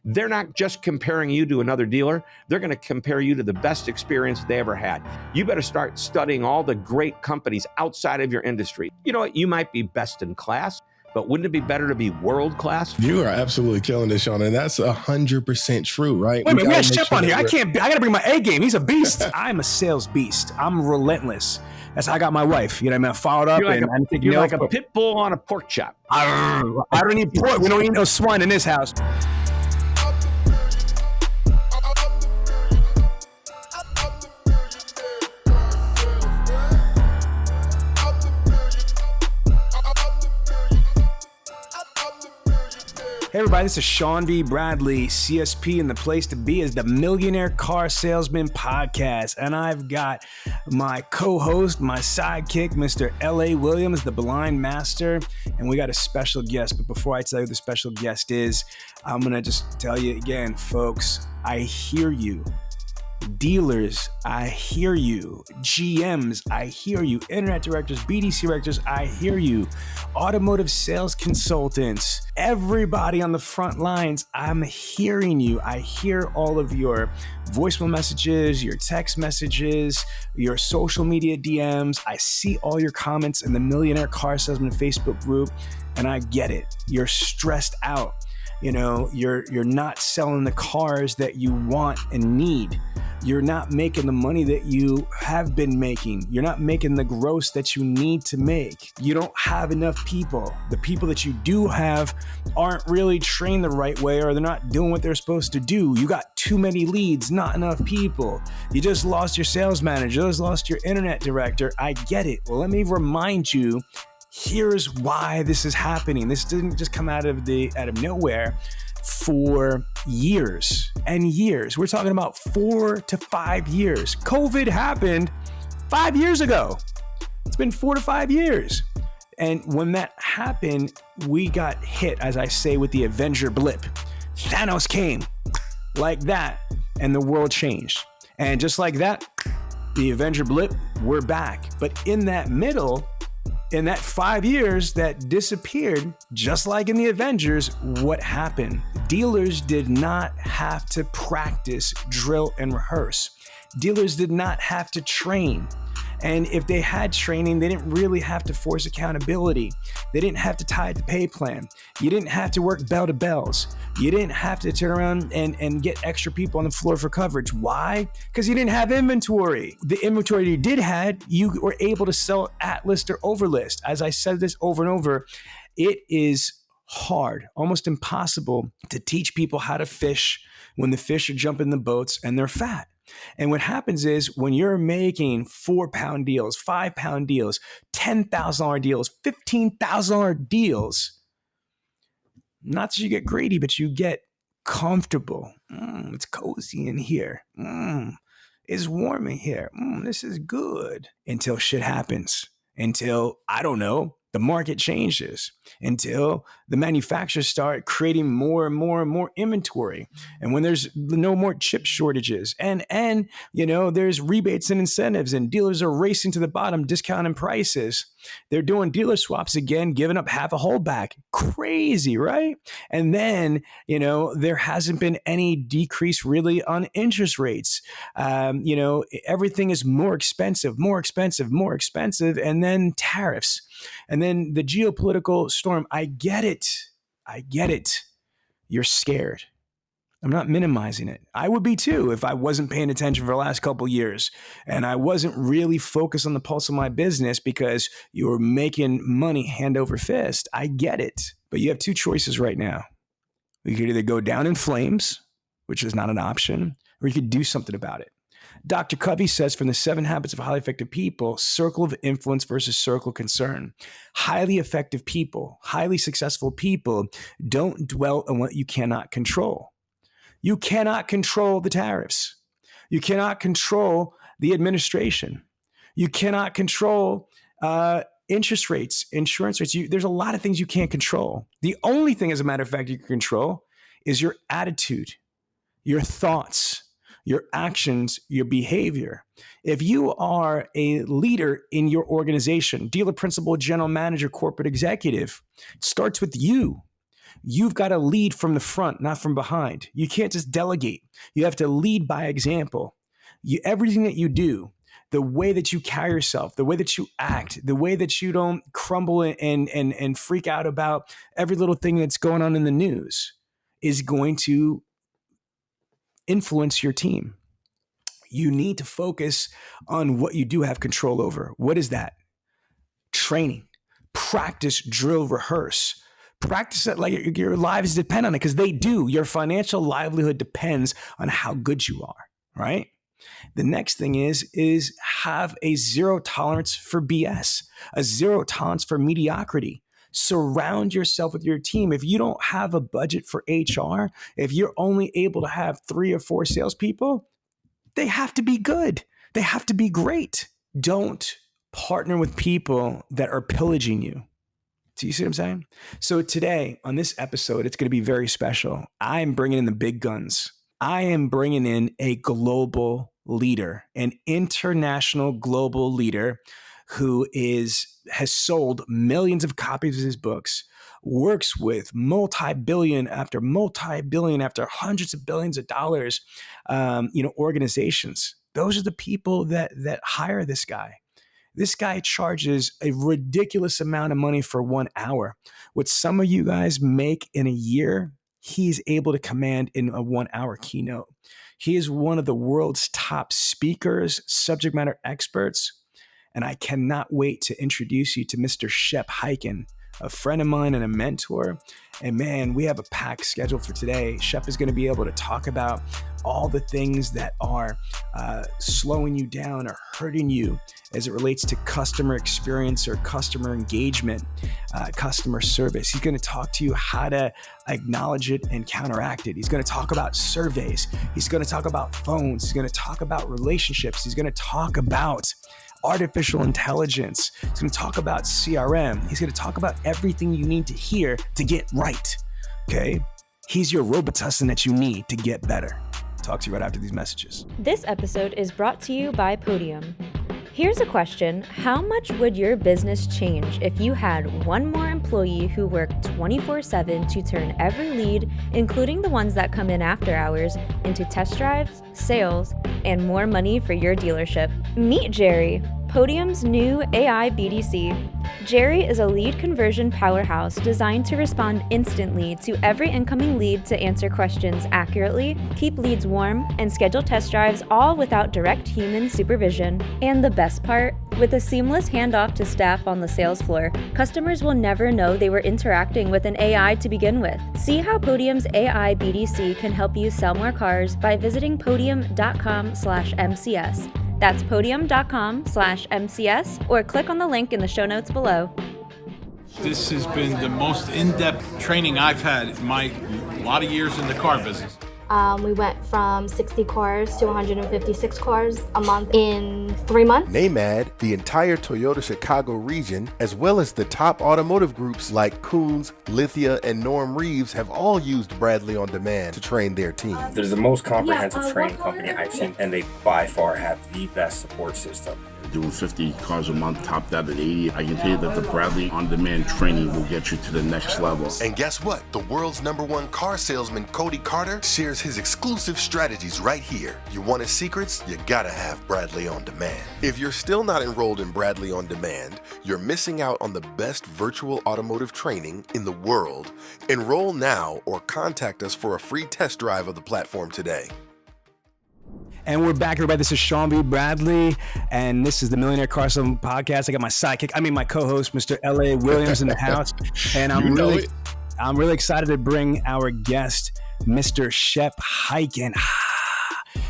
they're not just comparing you to another dealer. They're going to compare you to the best experience they ever had. You better start studying all the great companies outside of your industry. You know what? You might be best in class, but wouldn't it be better to be world class? You are absolutely killing this, Sean, and that's 100% true, right? Wait a minute, we got Shep on here. I got to bring my A game. He's a beast. I'm a sales beast. I'm relentless. That's how I got my wife. You know what I mean? I followed up. You're like a pit bull on a pork chop. I don't eat pork. We don't eat no swine in this house. Hey everybody, this is Sean D. Bradley, CSP, and the place to be is the Millionaire Car Salesman Podcast. And I've got my co-host, my sidekick, Mr. L.A. Williams, the blind master, and we got a special guest. But before I tell you who the special guest is, I'm going to just tell you again, folks, I hear you. Dealers, I hear you. GMs, I hear you. Internet directors, BDC directors, I hear you. Automotive sales consultants, everybody on the front lines, I'm hearing you. I hear all of your voicemail messages, your text messages, your social media DMs. I see all your comments in the Millionaire Car Salesman Facebook group, and I get it. You're stressed out. You know, you're not selling the cars that you want and need. You're not making the money that you have been making. You're not making the gross that you need to make. You don't have enough people. The people that you do have aren't really trained the right way, or they're not doing what they're supposed to do. You got too many leads, not enough people. You just lost your sales manager. You just lost your internet director. I get it. Well, let me remind you, here's why this is happening. This didn't just come out of nowhere. For years and years. We're talking about 4 to 5 years. COVID happened 5 years ago. It's been 4 to 5 years. And when that happened, we got hit, as I say, with the Avenger blip. Thanos came like that, and the world changed. And just like that, the Avenger blip, we're back. But in that middle, in that 5 years that disappeared, just like in the Avengers, what happened? Dealers did not have to practice, drill, and rehearse. Dealers did not have to train. And if they had training, they didn't really have to force accountability. They didn't have to tie it to pay plan. You didn't have to work bell to bells. You didn't have to turn around and get extra people on the floor for coverage. Why? Because you didn't have inventory. The inventory you did had, you were able to sell at list or over list. As I said this over and over, it is hard, almost impossible to teach people how to fish when the fish are jumping the boats and they're fat. And what happens is when you're making 4-pound deals, 5-pound deals, $10,000 deals, $15,000 deals, not that you get greedy, but you get comfortable. It's cozy in here. It's warm in here. This is good. Until shit happens. Until, I don't know, the market changes, until the manufacturers start creating more and more and more inventory. And when there's no more chip shortages and you know, there's rebates and incentives and dealers are racing to the bottom, discounting prices. They're doing dealer swaps again, giving up half a holdback. Crazy, right? And then, you know, there hasn't been any decrease really on interest rates. You know, everything is more expensive. And then tariffs. And then the geopolitical storm. I get it. You're scared. I'm not minimizing it. I would be too if I wasn't paying attention for the last couple of years and I wasn't really focused on the pulse of my business because you were making money hand over fist. I get it. But you have two choices right now. You could either go down in flames, which is not an option, or you could do something about it. Dr. Covey says from the 7 Habits of Highly Effective People, circle of influence versus circle of concern. Highly effective people, highly successful people don't dwell on what you cannot control. You cannot control the tariffs. You cannot control the administration. You cannot control interest rates, insurance rates. There's a lot of things you can't control. The only thing, as a matter of fact, you can control is your attitude, your thoughts, your actions, your behavior. If you are a leader in your organization, dealer, principal, general manager, corporate executive, it starts with you. You've got to lead from the front, not from behind. You can't just delegate. You have to lead by example. Everything that you do, the way that you carry yourself, the way that you act, the way that you don't crumble and freak out about every little thing that's going on in the news is going to influence your team. You need to focus on what you do have control over. What is that? Training, practice, drill, rehearse. Practice it like your lives depend on it, because they do. Your financial livelihood depends on how good you are, right? The next thing is have a zero tolerance for BS, a zero tolerance for mediocrity. Surround yourself with your team. If you don't have a budget for HR, if you're only able to have 3 or 4 salespeople, they have to be good. They have to be great. Don't partner with people that are pillaging you. Do you see what I'm saying? So today on this episode, it's going to be very special. I'm bringing in the big guns. I am bringing in a global leader, an international global leader who has sold millions of copies of his books, works with multi-billion after hundreds of billions of dollars, organizations. Those are the people that hire this guy. This guy charges a ridiculous amount of money for 1 hour. What some of you guys make in a year, he's able to command in a 1 hour keynote. He is one of the world's top speakers, subject matter experts. And I cannot wait to introduce you to Mr. Shep Hyken, a friend of mine and a mentor. And man, we have a packed schedule for today. Shep is going to be able to talk about all the things that are slowing you down or hurting you as it relates to customer experience or customer engagement, customer service. He's going to talk to you how to acknowledge it and counteract it. He's going to talk about surveys. He's going to talk about phones. He's going to talk about relationships. He's going to talk about artificial intelligence. He's going to talk about CRM. He's going to talk about everything you need to hear to get right. Okay? He's your Robitussin that you need to get better. Talk to you right after these messages. This episode is brought to you by Podium. Here's a question. How much would your business change if you had one more employee who worked 24/7 to turn every lead, including the ones that come in after hours, into test drives, sales, and more money for your dealership? Meet Jerry, Podium's new AI BDC. Jerry is a lead conversion powerhouse designed to respond instantly to every incoming lead to answer questions accurately, keep leads warm, and schedule test drives, all without direct human supervision. And the best part? With a seamless handoff to staff on the sales floor, customers will never know they were interacting with an AI to begin with. See how Podium's AI BDC can help you sell more cars by visiting podium.com/MCS. That's podium.com/MCS, or click on the link in the show notes below. This has been the most in-depth training I've had in my lot of years in the car business. We went from 60 cars to 156 cars a month in 3 months. NAMAD, the entire Toyota Chicago region, as well as the top automotive groups like Koons, Lithia, and Norm Reeves have all used Bradley On Demand to train their team. They're the most comprehensive training company I've seen, and they by far have the best support system. Doing 50 cars a month, topped out at 80. I can tell you that the Bradley On Demand training will get you to the next level. And guess what? The world's #1 car salesman, Cody Carter, shares his exclusive strategies right here. You want his secrets? You gotta have Bradley On Demand. If you're still not enrolled in Bradley On Demand, you're missing out on the best virtual automotive training in the world. Enroll now or contact us for a free test drive of the platform today. And we're back, everybody. This is Sean B. Bradley, and this is the Millionaire Car Salesman Podcast. I got my co-host, Mr. L.A. Williams in the house, and I'm really excited to bring our guest, Mr. Shep Hyken.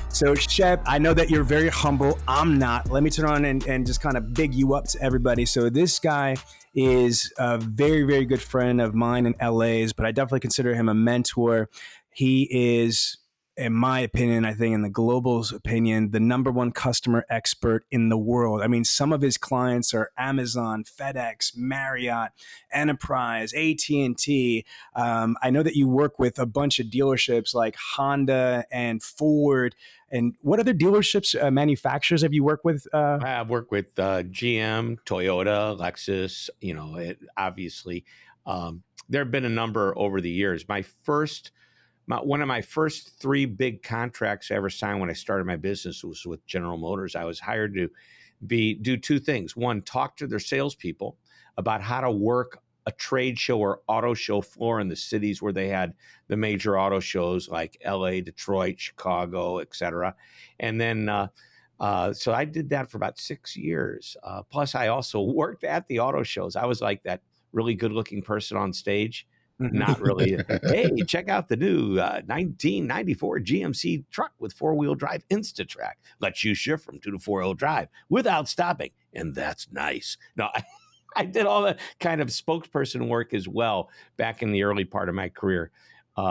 So, Shep, I know that you're very humble. I'm not. Let me turn on and just kind of big you up to everybody. So this guy is a very, very good friend of mine in LA's, but I definitely consider him a mentor. He is, in my opinion, I think in the global's opinion, the #1 customer expert in the world. I mean, some of his clients are Amazon, FedEx, Marriott, Enterprise, AT&T. I know that you work with a bunch of dealerships like Honda and Ford. And what other dealerships, manufacturers have you worked with? I've worked with GM, Toyota, Lexus, obviously. There have been a number over the years. One of my first 3 big contracts I ever signed when I started my business was with General Motors. I was hired to do 2 things. One, talk to their salespeople about how to work a trade show or auto show floor in the cities where they had the major auto shows like LA, Detroit, Chicago, et cetera. And then, so I did that for about 6 years. Plus, I also worked at the auto shows. I was like that really good looking person on stage. Not really. Hey, check out the new 1994 GMC truck with 4-wheel drive InstaTrack. Lets you shift from 2 to 4-wheel drive without stopping. And that's nice. No, I did all the kind of spokesperson work as well back in the early part of my career,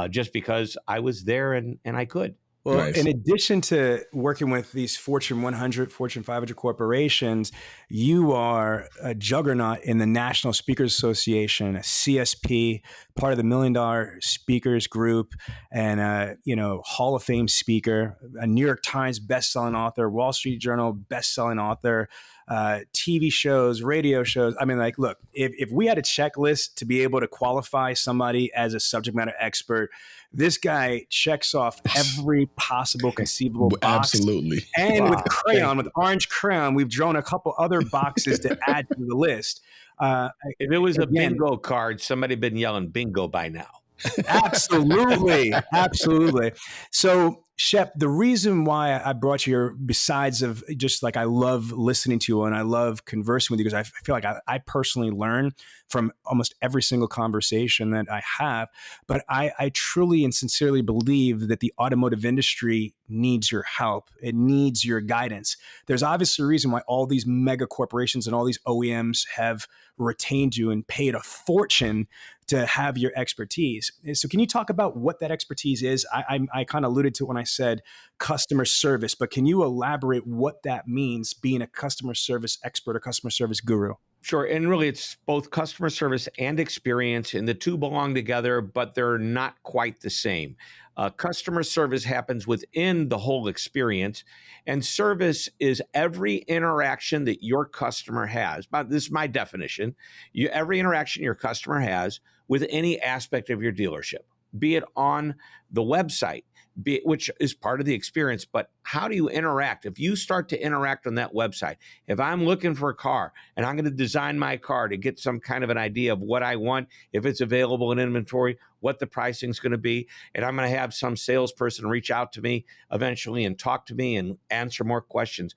just because I was there and I could. Well, Nice. in addition to working with these Fortune 100, Fortune 500 corporations, you are a juggernaut in the National Speakers Association, a CSP, part of the $1 Million Speakers Group, and a Hall of Fame speaker, a New York Times bestselling author, Wall Street Journal bestselling author, TV shows, radio shows. I mean, like, look, if we had a checklist to be able to qualify somebody as a subject matter expert, this guy checks off every possible conceivable box. Absolutely. And with orange crayon, we've drawn a couple other boxes to add to the list. If it was a bingo card, somebody had been yelling bingo by now. Absolutely. Absolutely. So, Shep, the reason why I brought you here, besides of just like I love listening to you and I love conversing with you, because I feel like I personally learn from almost every single conversation that I have, but I truly and sincerely believe that the automotive industry needs your help. It needs your guidance. There's obviously a reason why all these mega corporations and all these OEMs have retained you and paid a fortune to have your expertise. So can you talk about what that expertise is? I kind of alluded to it when I said customer service, but can you elaborate what that means, being a customer service expert or customer service guru? Sure. And really, it's both customer service and experience, and the two belong together, but they're not quite the same. Customer service happens within the whole experience, and service is every interaction that your customer has. But this is my definition. Every interaction your customer has with any aspect of your dealership, be it on the website, which is part of the experience, but how do you interact? If you start to interact on that website, if I'm looking for a car and I'm going to design my car to get some kind of an idea of what I want, if it's available in inventory, what the pricing is going to be, and I'm going to have some salesperson reach out to me eventually and talk to me and answer more questions.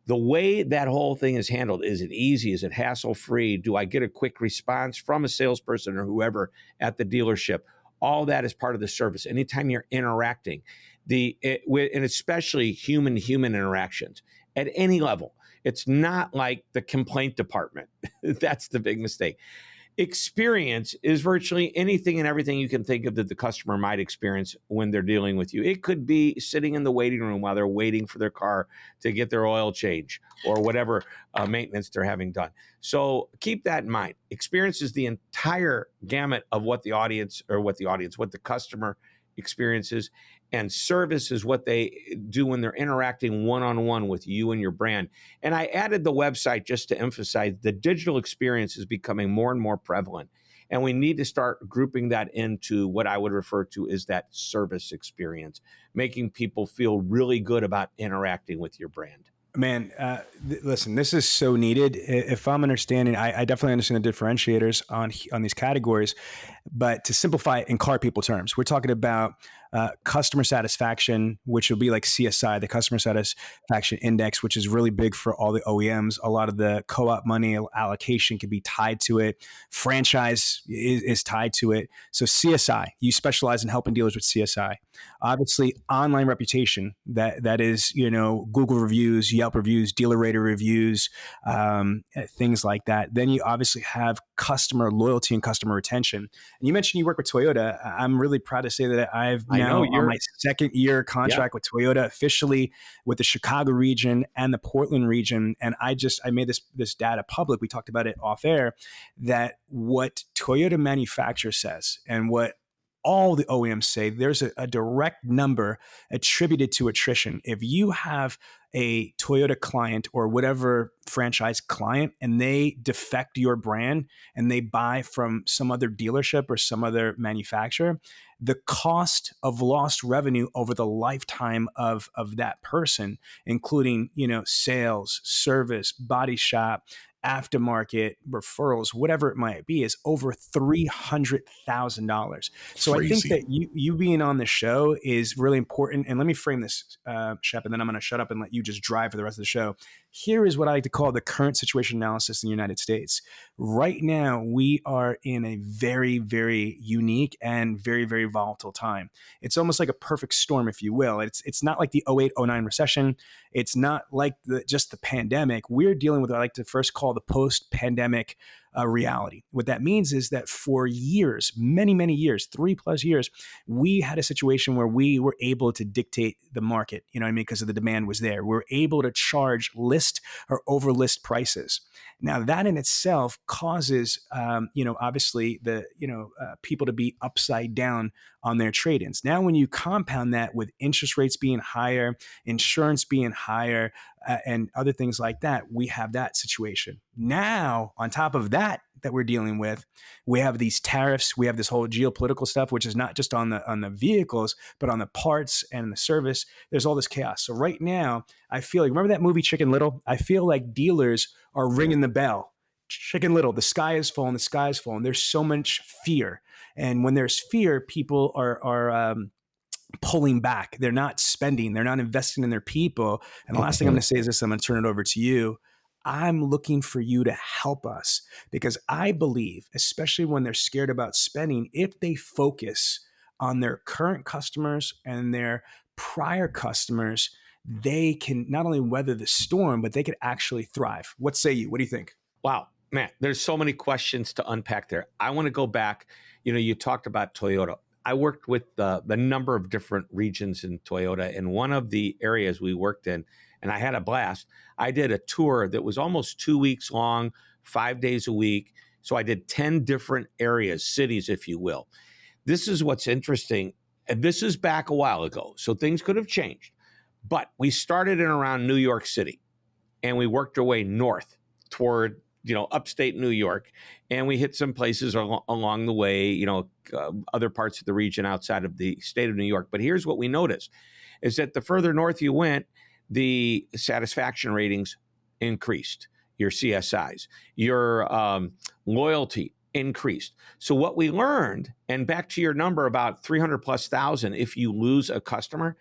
The way that whole thing is handled, is it easy? Is it hassle-free? Do I get a quick response from a salesperson or whoever at the dealership? All that is part of the service. Anytime you're interacting, and especially human-human interactions at any level, it's not like the complaint department. That's the big mistake. Experience is virtually anything and everything you can think of that the customer might experience when they're dealing with you. It could be sitting in the waiting room while they're waiting for their car to get their oil change or whatever maintenance they're having done. So keep that in mind. Experience is the entire gamut of what the customer experiences, and service is what they do when they're interacting one-on-one with you and your brand. And I added the website just to emphasize the digital experience is becoming more and more prevalent. And we need to start grouping that into what I would refer to as that service experience, making people feel really good about interacting with your brand. Man, listen, this is so needed. If I'm understanding, I definitely understand the differentiators on these categories, but to simplify it in car people terms, we're talking about customer satisfaction, which will be like CSI, the customer satisfaction index, which is really big for all the OEMs. A lot of the co-op money allocation can be tied to it. Franchise is tied to it. So CSI, you specialize in helping dealers with CSI. Obviously, online reputation, that is, Google reviews, Yelp reviews, Dealer Rater reviews, things like that. Then you obviously have customer loyalty and customer retention. And you mentioned you work with Toyota. I'm really proud to say that I've now on my second year contract with Toyota, officially with the Chicago region and the Portland region. And I made this data public. We talked about it off air, that what Toyota manufacturer says and what all the OEMs say there's a direct number attributed to attrition. If you have a Toyota client or whatever franchise client and they defect your brand and they buy from some other dealership or some other manufacturer, the cost of lost revenue over the lifetime of that person, including, sales, service, body shop, aftermarket, referrals, whatever it might be, is over $300,000. So I think that you being on the show is really important. And let me frame this, Shep, and then I'm going to shut up and let you just drive for the rest of the show. Here is what I like to call the current situation analysis in the United States. Right now, we are in a very, very unique and very, very volatile time. It's almost like a perfect storm, if you will. It's not like the 08-09 recession. It's not like just the pandemic. We're dealing with what I like to first call the post-pandemic reality. What that means is that for years, many, many years, 3+ years, we had a situation where we were able to dictate the market, because of the demand was there. We're able to charge list or over list prices. Now that in itself causes, obviously the, people to be upside down on their trade-ins. Now, when you compound that with interest rates being higher, insurance being higher, and other things like that, we have that situation. Now, on top of that we're dealing with, we have these tariffs, we have this whole geopolitical stuff, which is not just on the vehicles, but on the parts and the service. There's all this chaos. So right now, I feel like, remember that movie Chicken Little? I feel like dealers are ringing the bell. Chicken Little, the sky is falling, the sky is falling. There's so much fear. And when there's fear, people are pulling back. They're not spending. They're not investing in their people. And the last thing I'm going to say is this, I'm going to turn it over to you. I'm looking for you to help us, because I believe, especially when they're scared about spending, if they focus on their current customers and their prior customers, they can not only weather the storm, but they could actually thrive. What say you? What do you think? Wow, man, there's so many questions to unpack there. I want to go back. You talked about Toyota. I worked with the number of different regions in Toyota, and one of the areas we worked in, and I had a blast. I did a tour that was almost 2 weeks long, 5 days a week. So I did 10 different areas, cities, if you will. This is what's interesting. And this is back a while ago, so things could have changed. But we started in around New York City, and we worked our way north toward, upstate New York. And we hit some places along the way, other parts of the region outside of the state of New York. But here's what we noticed, is that the further north you went, the satisfaction ratings increased, your CSIs, your loyalty increased. So what we learned, and back to your number about 300,000+, if you lose a customer,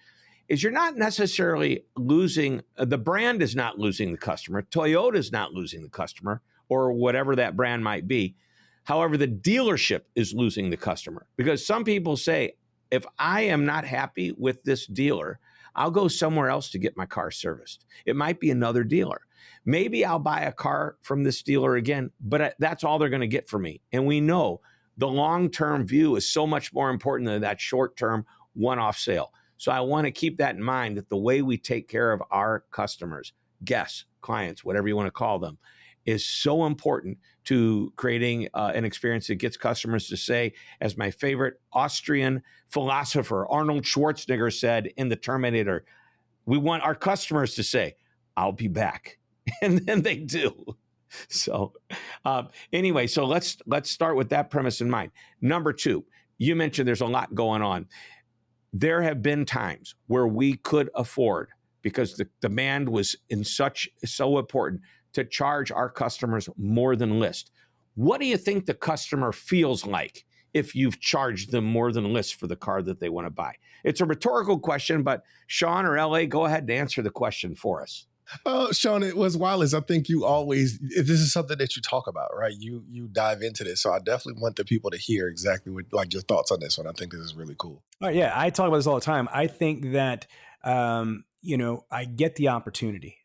is you're not necessarily losing, the brand is not losing the customer, Toyota is not losing the customer, or whatever that brand might be. However, the dealership is losing the customer, because some people say, if I am not happy with this dealer, I'll go somewhere else to get my car serviced. It might be another dealer. Maybe I'll buy a car from this dealer again, but that's all they're going to get from me. And we know the long-term view is so much more important than that short-term one-off sale. So I want to keep that in mind, that the way we take care of our customers, guests, clients, whatever you want to call them, is so important to creating an experience that gets customers to say, as my favorite Austrian philosopher, Arnold Schwarzenegger, said in The Terminator, we want our customers to say, I'll be back. And then they do. So anyway, so let's start with that premise in mind. Number two, you mentioned there's a lot going on. There have been times where we could afford, because the demand was so important, to charge our customers more than list. What do you think the customer feels like if you've charged them more than list for the car that they want to buy? It's a rhetorical question, but Sean or LA, go ahead and answer the question for us. Sean, it was wireless. I think this is something that you talk about, right? You dive into this. So I definitely want the people to hear exactly what your thoughts on this one. I think this is really cool. Oh, yeah, I talk about this all the time. I think that, I get the opportunity.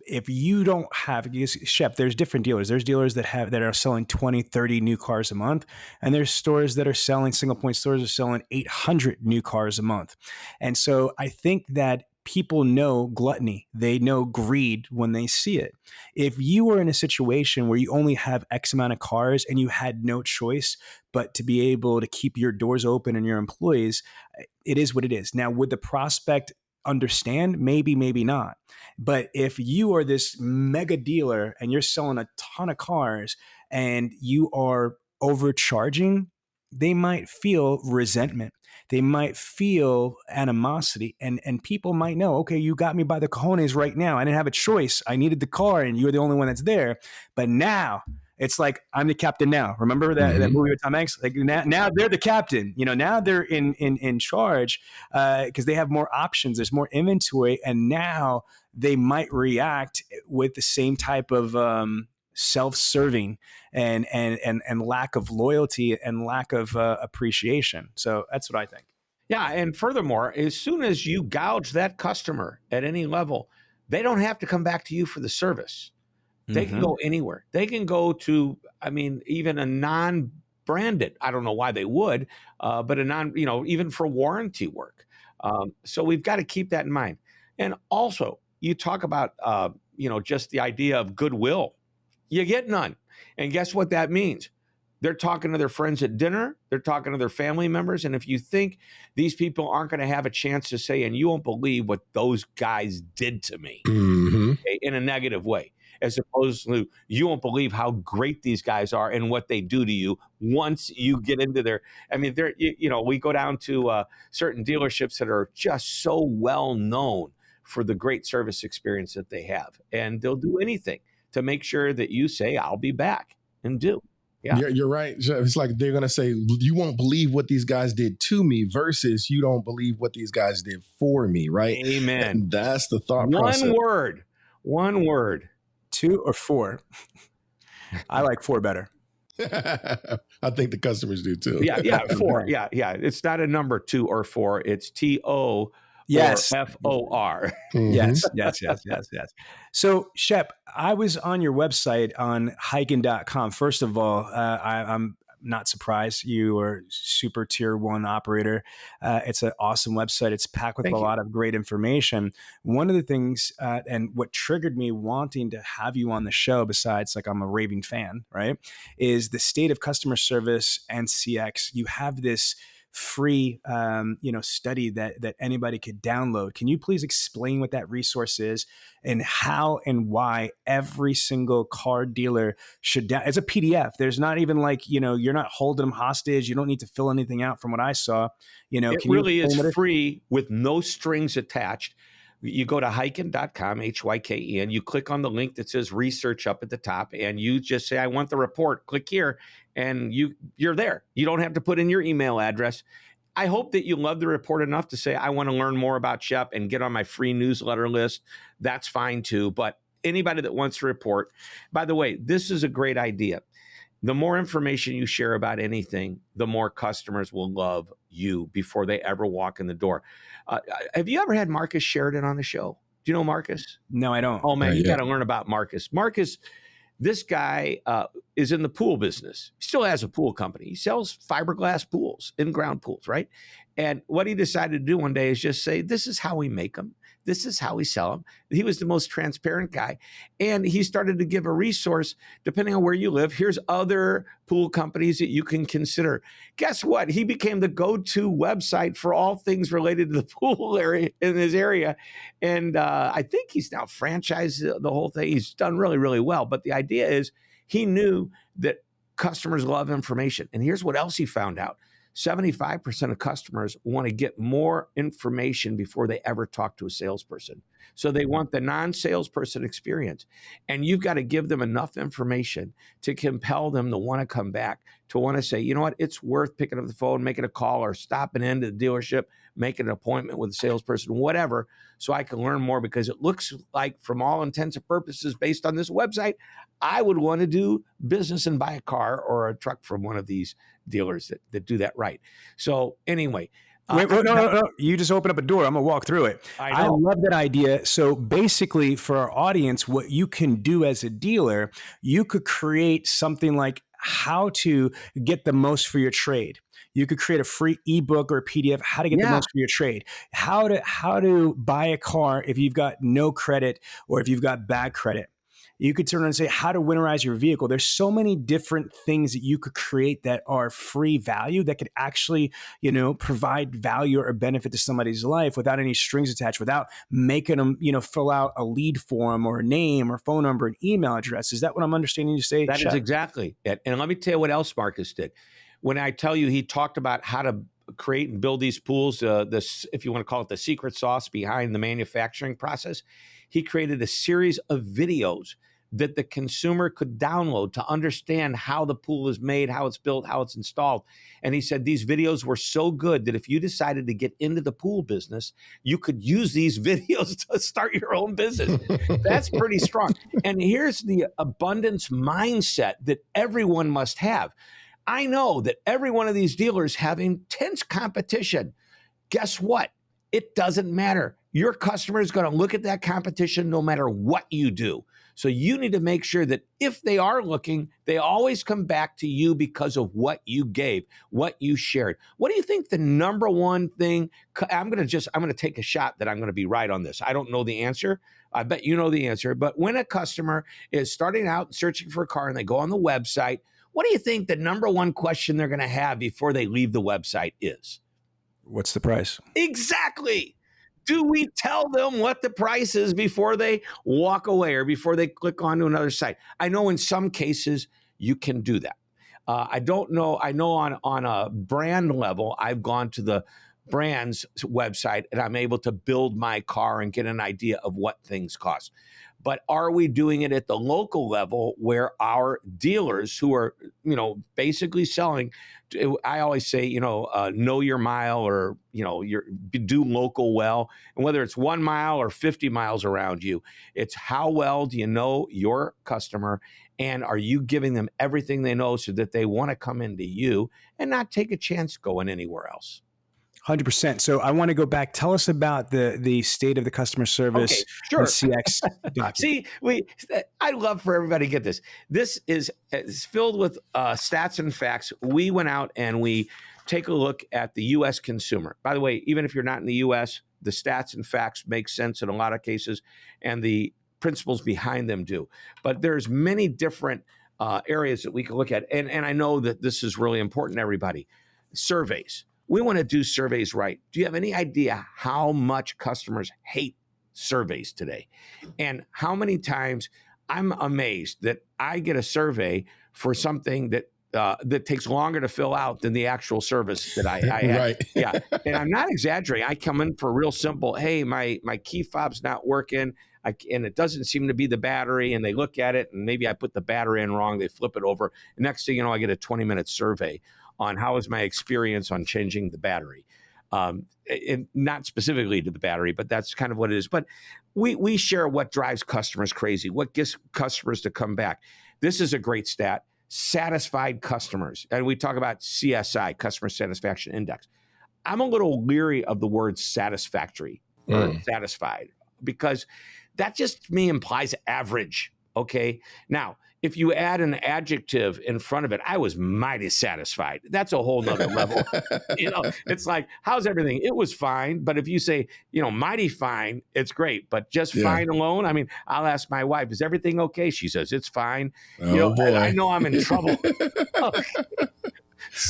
If you don't have, Shep, there's different dealers. There's dealers that are selling 20, 30 new cars a month. And there's stores that are selling, single point stores are selling 800 new cars a month. And so I think that people know gluttony. They know greed when they see it. If you were in a situation where you only have X amount of cars and you had no choice but to be able to keep your doors open and your employees, it is what it is. Now, would the prospect understand? Maybe, maybe not. But if you are this mega dealer and you're selling a ton of cars and you are overcharging, they might feel resentment. They might feel animosity, and people might know, okay, you got me by the cojones right now. I didn't have a choice. I needed the car and you're the only one that's there. But now it's like, I'm the captain now. Remember that movie with Tom Hanks? Like now they're the captain, now they're in charge because they have more options. There's more inventory. And now they might react with the same type of self-serving and lack of loyalty and lack of appreciation. So that's what I think. Yeah. And furthermore, as soon as you gouge that customer at any level, they don't have to come back to you for the service. They can go anywhere. They can go to, even a non-branded, I don't know why they would, but even for warranty work. So we've got to keep that in mind. And also, you talk about, just the idea of goodwill. You get none. And guess what that means? They're talking to their friends at dinner. They're talking to their family members. And if you think these people aren't going to have a chance to say, and you won't believe what those guys did to me, okay, in a negative way, as opposed to you won't believe how great these guys are and what they do to you once you get into their, we go down to certain dealerships that are just so well known for the great service experience that they have. And they'll do anything to make sure that you say, I'll be back, and do. Yeah, you're right. It's like they're going to say, you won't believe what these guys did to me versus you don't believe what these guys did for me, right? Amen. And that's the thought process. One word. 2 or 4. I like 4 better. I think the customers do too. Yeah, 4. Yeah. It's not a number 2 or 4. It's TO. Yes. FOR. Yes. So, Shep, I was on your website on Hyken.com. First of all, I'm not surprised. You are super tier 1 operator. It's an awesome website. It's packed with a lot of great information. One of the things, and what triggered me wanting to have you on the show, besides like I'm a raving fan, right, is the state of customer service and CX. You have this free, study that anybody could download. Can you please explain what that resource is and how and why every single car dealer should it's a PDF. There's not even like, you're not holding them hostage. You don't need to fill anything out from what I saw. It really is free with no strings attached. You go to Hyken.com, Hyken, you click on the link that says research up at the top, and you just say, I want the report. Click here, and you're there. You don't have to put in your email address. I hope that you love the report enough to say, I want to learn more about Shep and get on my free newsletter list. That's fine too. But anybody that wants to report, by the way, this is a great idea. The more information you share about anything, the more customers will love you before they ever walk in the door. Have you ever had Marcus Sheridan on the show? Do you know Marcus? No, I don't. Oh, man, you got to learn about Marcus. Marcus, this guy is in the pool business. He still has a pool company. He sells fiberglass pools, in-ground pools, right? And what he decided to do one day is just say, this is how we make them. This is how we sell them. He was the most transparent guy. And he started to give a resource, depending on where you live. Here's other pool companies that you can consider. Guess what? He became the go-to website for all things related to the pool area in his area. And I think he's now franchised the whole thing. He's done really, really well. But the idea is he knew that customers love information. And here's what else he found out. 75% of customers want to get more information before they ever talk to a salesperson. So they want the non-salesperson experience. And you've got to give them enough information to compel them to want to come back, to want to say, you know what, it's worth picking up the phone, making a call, or stopping into the dealership, making an appointment with a salesperson, whatever, so I can learn more, because it looks like, from all intents and purposes, based on this website, I would want to do business and buy a car or a truck from one of these dealers that do that right. So anyway. Wait, no. You just open up a door. I'm going to walk through it. I love that idea. So basically, for our audience, what you can do as a dealer, you could create something like how to get the most for your trade. You could create a free ebook or a PDF, how to get the most for your trade, how to buy a car if you've got no credit or if you've got bad credit. You could turn around and say how to winterize your vehicle. There's so many different things that you could create that are free value that could actually, provide value or benefit to somebody's life without any strings attached, without making them, fill out a lead form or a name or phone number and email address. Is that what I'm understanding you say? That Shep? is exactly it. And let me tell you what else Marcus did. When I tell you he talked about how to create and build these pools, this, if you want to call it the secret sauce behind the manufacturing process, he created a series of videos that the consumer could download to understand how the pool is made, how it's built, how it's installed. And he said these videos were so good that if you decided to get into the pool business, you could use these videos to start your own business. That's pretty strong. And here's the abundance mindset that everyone must have. I know that every one of these dealers have intense competition. Guess what? It doesn't matter. Your customer is going to look at that competition no matter what you do. So you need to make sure that if they are looking, they always come back to you because of what you gave, what you shared. What do you think the number one thing? I'm going to take a shot that I'm going to be right on this. I don't know the answer. I bet you know the answer. But when a customer is starting out searching for a car and they go on the website, what do you think the number one question they're going to have before they leave the website is? What's the price? Exactly. Do we tell them what the price is before they walk away or before they click onto another site? I know in some cases you can do that. I don't know. I know on a brand level, I've gone to the brand's website and I'm able to build my car and get an idea of what things cost. But are we doing it at the local level where our dealers who are, basically selling, I always say, know your mile or, do local well. And whether it's 1 mile or 50 miles around you, it's how well do you know your customer and are you giving them everything they know so that they want to come into you and not take a chance going anywhere else? 100%. So I want to go back. Tell us about the state of the customer service. Okay, sure. And CX document. See, I love for everybody to get this. This is filled with stats and facts. We went out and we take a look at the U.S. consumer. By the way, even if you're not in the U.S., the stats and facts make sense in a lot of cases, and the principles behind them do. But there's many different areas that we can look at. And I know that this is really important to everybody. Surveys. We want to do surveys right. Do you have any idea how much customers hate surveys today? And how many times I'm amazed that I get a survey for something that takes longer to fill out than the actual service that I had. Right. Yeah. And I'm not exaggerating. I come in for real simple, hey, my key fob's not working. And it doesn't seem to be the battery. And they look at it and maybe I put the battery in wrong. They flip it over. And next thing you know, I get a 20-minute survey on how is my experience on changing the battery. And not specifically to the battery, but that's kind of what it is. But we share what drives customers crazy, what gets customers to come back. This is a great stat. Satisfied customers. And we talk about CSI, Customer Satisfaction Index. I'm a little leery of the word satisfactory or satisfied because that just to me implies average. Okay. Now, if you add an adjective in front of it, I was mighty satisfied. That's a whole nother level. It's like, how's everything? It was fine. But if you say, mighty fine, it's great. But just fine alone, I mean, I'll ask my wife, is everything okay? She says, it's fine. Oh, boy. And I know I'm in trouble.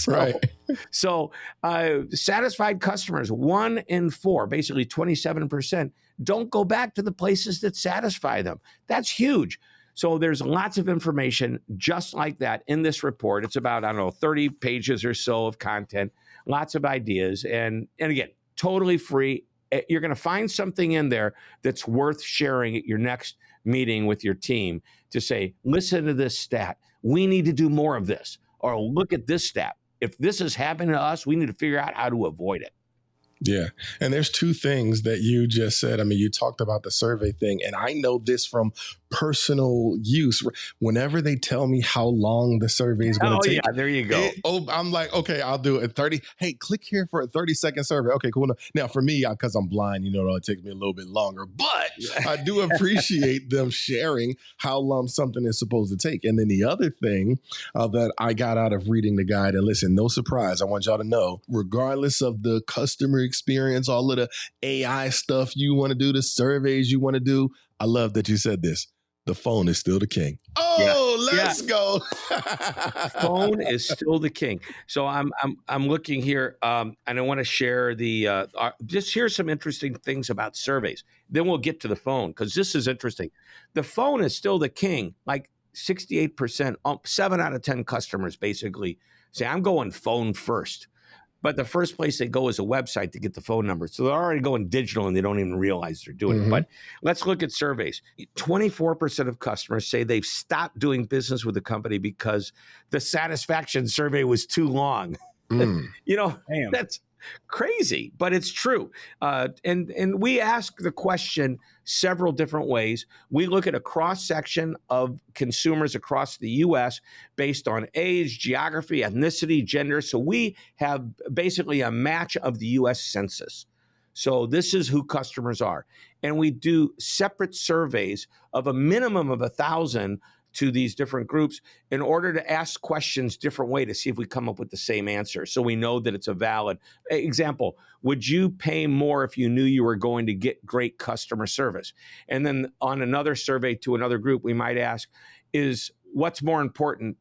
Right. So satisfied customers, 1 in 4, basically 27%, don't go back to the places that satisfy them. That's huge. So there's lots of information just like that in this report. It's about, 30 pages or so of content, lots of ideas. And again, totally free. You're going to find something in there that's worth sharing at your next meeting with your team to say, listen to this stat. We need to do more of this. Or look at this stat. If this is happening to us, we need to figure out how to avoid it. Yeah. And there's two things that you just said. I mean, you talked about the survey thing, and I know this from personal use. Whenever they tell me how long the survey is going to take, there you go. I'm like, okay, I'll do it. 30. Hey, click here for a 30-second survey. Okay, cool. Now for me, because I'm blind, it takes me a little bit longer, but I do appreciate them sharing how long something is supposed to take. And then the other thing that I got out of reading the guide, and listen, no surprise, I want y'all to know, regardless of the customer experience, all of the AI stuff you want to do, the surveys you want to do, I love that you said this. The phone is still the king. Oh, let's go. Phone is still the king. So I'm looking here, and I want to share just here's some interesting things about surveys. Then we'll get to the phone because this is interesting. The phone is still the king. Like 68%, 7 out of 10 customers basically say, I'm going phone first. But the first place they go is a website to get the phone number. So they're already going digital and they don't even realize they're doing it. But let's look at surveys. 24% of customers say they've stopped doing business with the company because the satisfaction survey was too long. That's crazy, but it's true. And we ask the question several different ways. We look at a cross-section of consumers across the U.S. based on age, geography, ethnicity, gender. So we have basically a match of the U.S. Census. So this is who customers are. And we do separate surveys of a minimum of 1,000 to these different groups in order to ask questions different way to see if we come up with the same answer. So we know that it's a valid example. Would you pay more if you knew you were going to get great customer service? And then on another survey to another group, we might ask, is what's more important?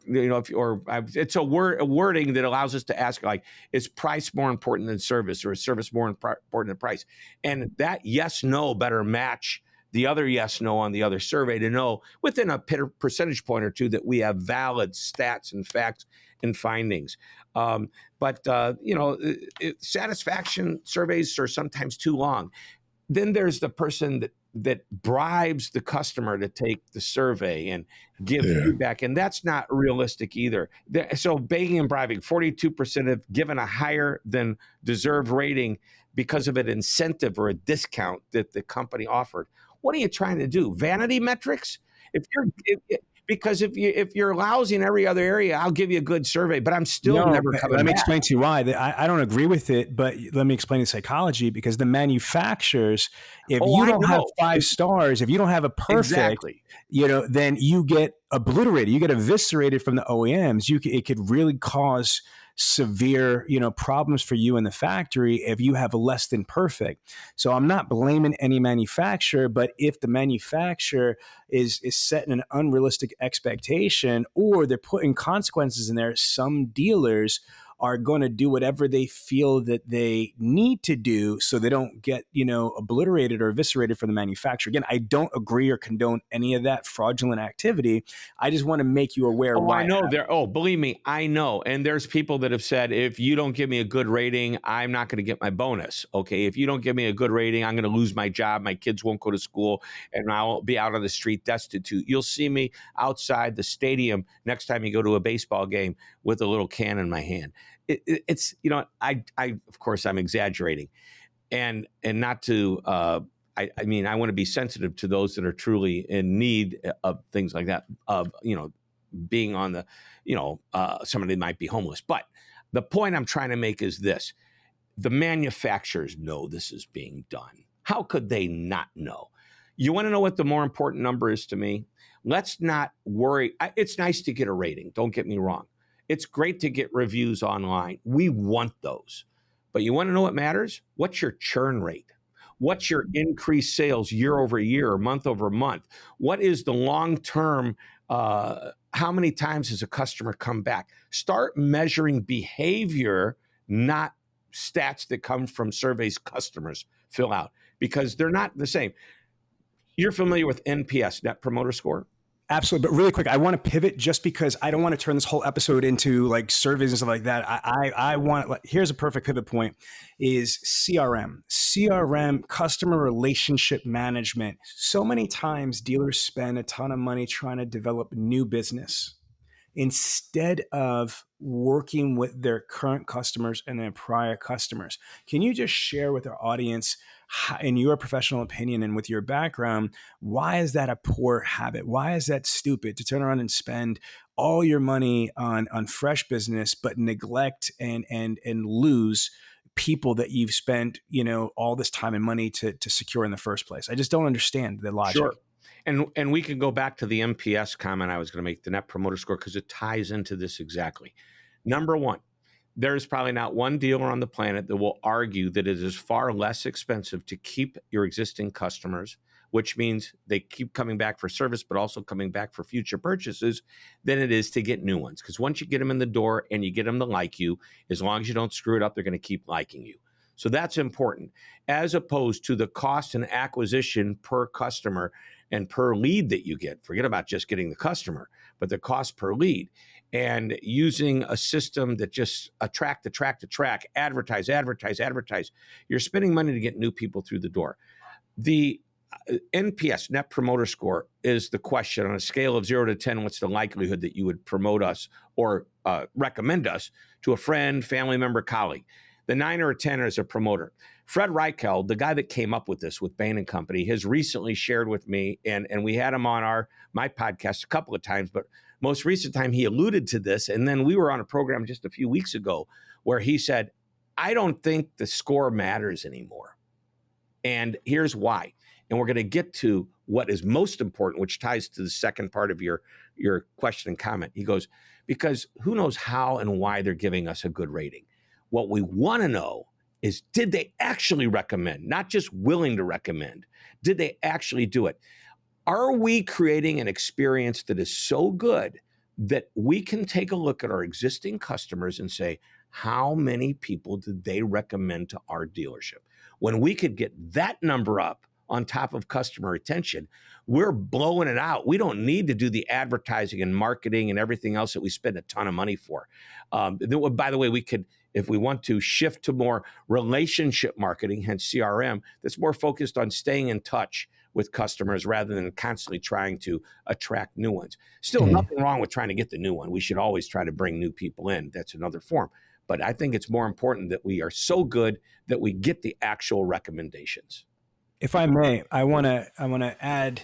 It's a wording that allows us to ask, like, is price more important than service, or is service more important than price? And that yes, no better match the other yes, no on the other survey to know within a percentage point or two that we have valid stats and facts and findings. Satisfaction surveys are sometimes too long. Then there's the person that bribes the customer to take the survey and give feedback, and that's not realistic either. So begging and bribing, 42% have given a higher than deserved rating because of an incentive or a discount that the company offered. What are you trying to do? Vanity metrics? Because if you're lousy in every other area, I'll give you a good survey, but I'm still never coming back. Let me explain to you why. I don't agree with it, but let me explain the psychology, because the manufacturers, if you don't have 5 stars, if you don't have a perfect, then you get obliterated, you get eviscerated from the OEMs. It could really cause severe, problems for you in the factory if you have a less than perfect. So I'm not blaming any manufacturer, but if the manufacturer is setting an unrealistic expectation, or they're putting consequences in there, some dealers are going to do whatever they feel that they need to do so they don't get, obliterated or eviscerated from the manufacturer. Again, I don't agree or condone any of that fraudulent activity. I just want to make you aware. I know there. Believe me, I know. And there's people that have said, if you don't give me a good rating, I'm not going to get my bonus. Okay. If you don't give me a good rating, I'm going to lose my job. My kids won't go to school and I'll be out on the street destitute. You'll see me outside the stadium next time you go to a baseball game with a little can in my hand. It's I of course I'm exaggerating, and not to I want to be sensitive to those that are truly in need of things like that, of being on the somebody might be homeless. But the point I'm trying to make is this: the manufacturers know this is being done. How could they not know? You want to know what the more important number is to me? Let's not worry. It's nice to get a rating. Don't get me wrong. It's great to get reviews online. We want those. But you want to know what matters? What's your churn rate? What's your increased sales year over year or month over month? What is the long-term, how many times has a customer come back? Start measuring behavior, not stats that come from surveys customers fill out, because they're not the same. You're familiar with NPS, Net Promoter Score? Absolutely. But really quick, I want to pivot just because I don't want to turn this whole episode into like surveys and stuff like that. I want, here's a perfect pivot point, is CRM, customer relationship management. So many times dealers spend a ton of money trying to develop new business instead of working with their current customers and their prior customers. Can you just share with our audience in your professional opinion and with your background, why is that a poor habit? Why is that stupid to turn around and spend all your money on fresh business, but neglect and lose people that you've spent, all this time and money to secure in the first place? I just don't understand the logic. Sure. And we can go back to the MPS comment I was going to make, the Net Promoter Score, because it ties into this exactly. Number one, there's probably not one dealer on the planet that will argue that it is far less expensive to keep your existing customers, which means they keep coming back for service, but also coming back for future purchases, than it is to get new ones. Because once you get them in the door and you get them to like you, as long as you don't screw it up, they're going to keep liking you. So that's important, as opposed to the cost and acquisition per customer and per lead that you get. Forget about just getting the customer, but the cost per lead. And using a system that just attract, advertise. You're spending money to get new people through the door. The NPS, Net Promoter Score, is the question on a scale of 0 to 10. What's the likelihood that you would promote us or recommend us to a friend, family member, colleague? The 9 or a 10 is a promoter. Fred Reichheld, the guy that came up with this with Bain & Company, has recently shared with me, and we had him on my podcast a couple of times, but most recent time he alluded to this. And then we were on a program just a few weeks ago where he said, I don't think the score matters anymore. And here's why. And we're going to get to what is most important, which ties to the second part of your question and comment. He goes, because who knows how and why they're giving us a good rating. What we want to know is, did they actually recommend, not just willing to recommend? Did they actually do it? Are we creating an experience that is so good that we can take a look at our existing customers and say, how many people did they recommend to our dealership? When we could get that number up on top of customer retention, we're blowing it out. We don't need to do the advertising and marketing and everything else that we spend a ton of money for. By the way, we could, if we want to, shift to more relationship marketing, hence CRM, that's more focused on staying in touch with customers rather than constantly trying to attract new ones. Still, nothing wrong with trying to get the new one. We should always try to bring new people in. That's another form. But I think it's more important that we are so good that we get the actual recommendations. If I may, I want to add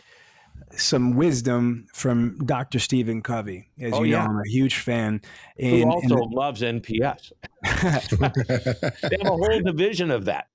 some wisdom from Dr. Stephen Covey. As you know, I'm a huge fan. Who also loves NPS. They have a whole division of that.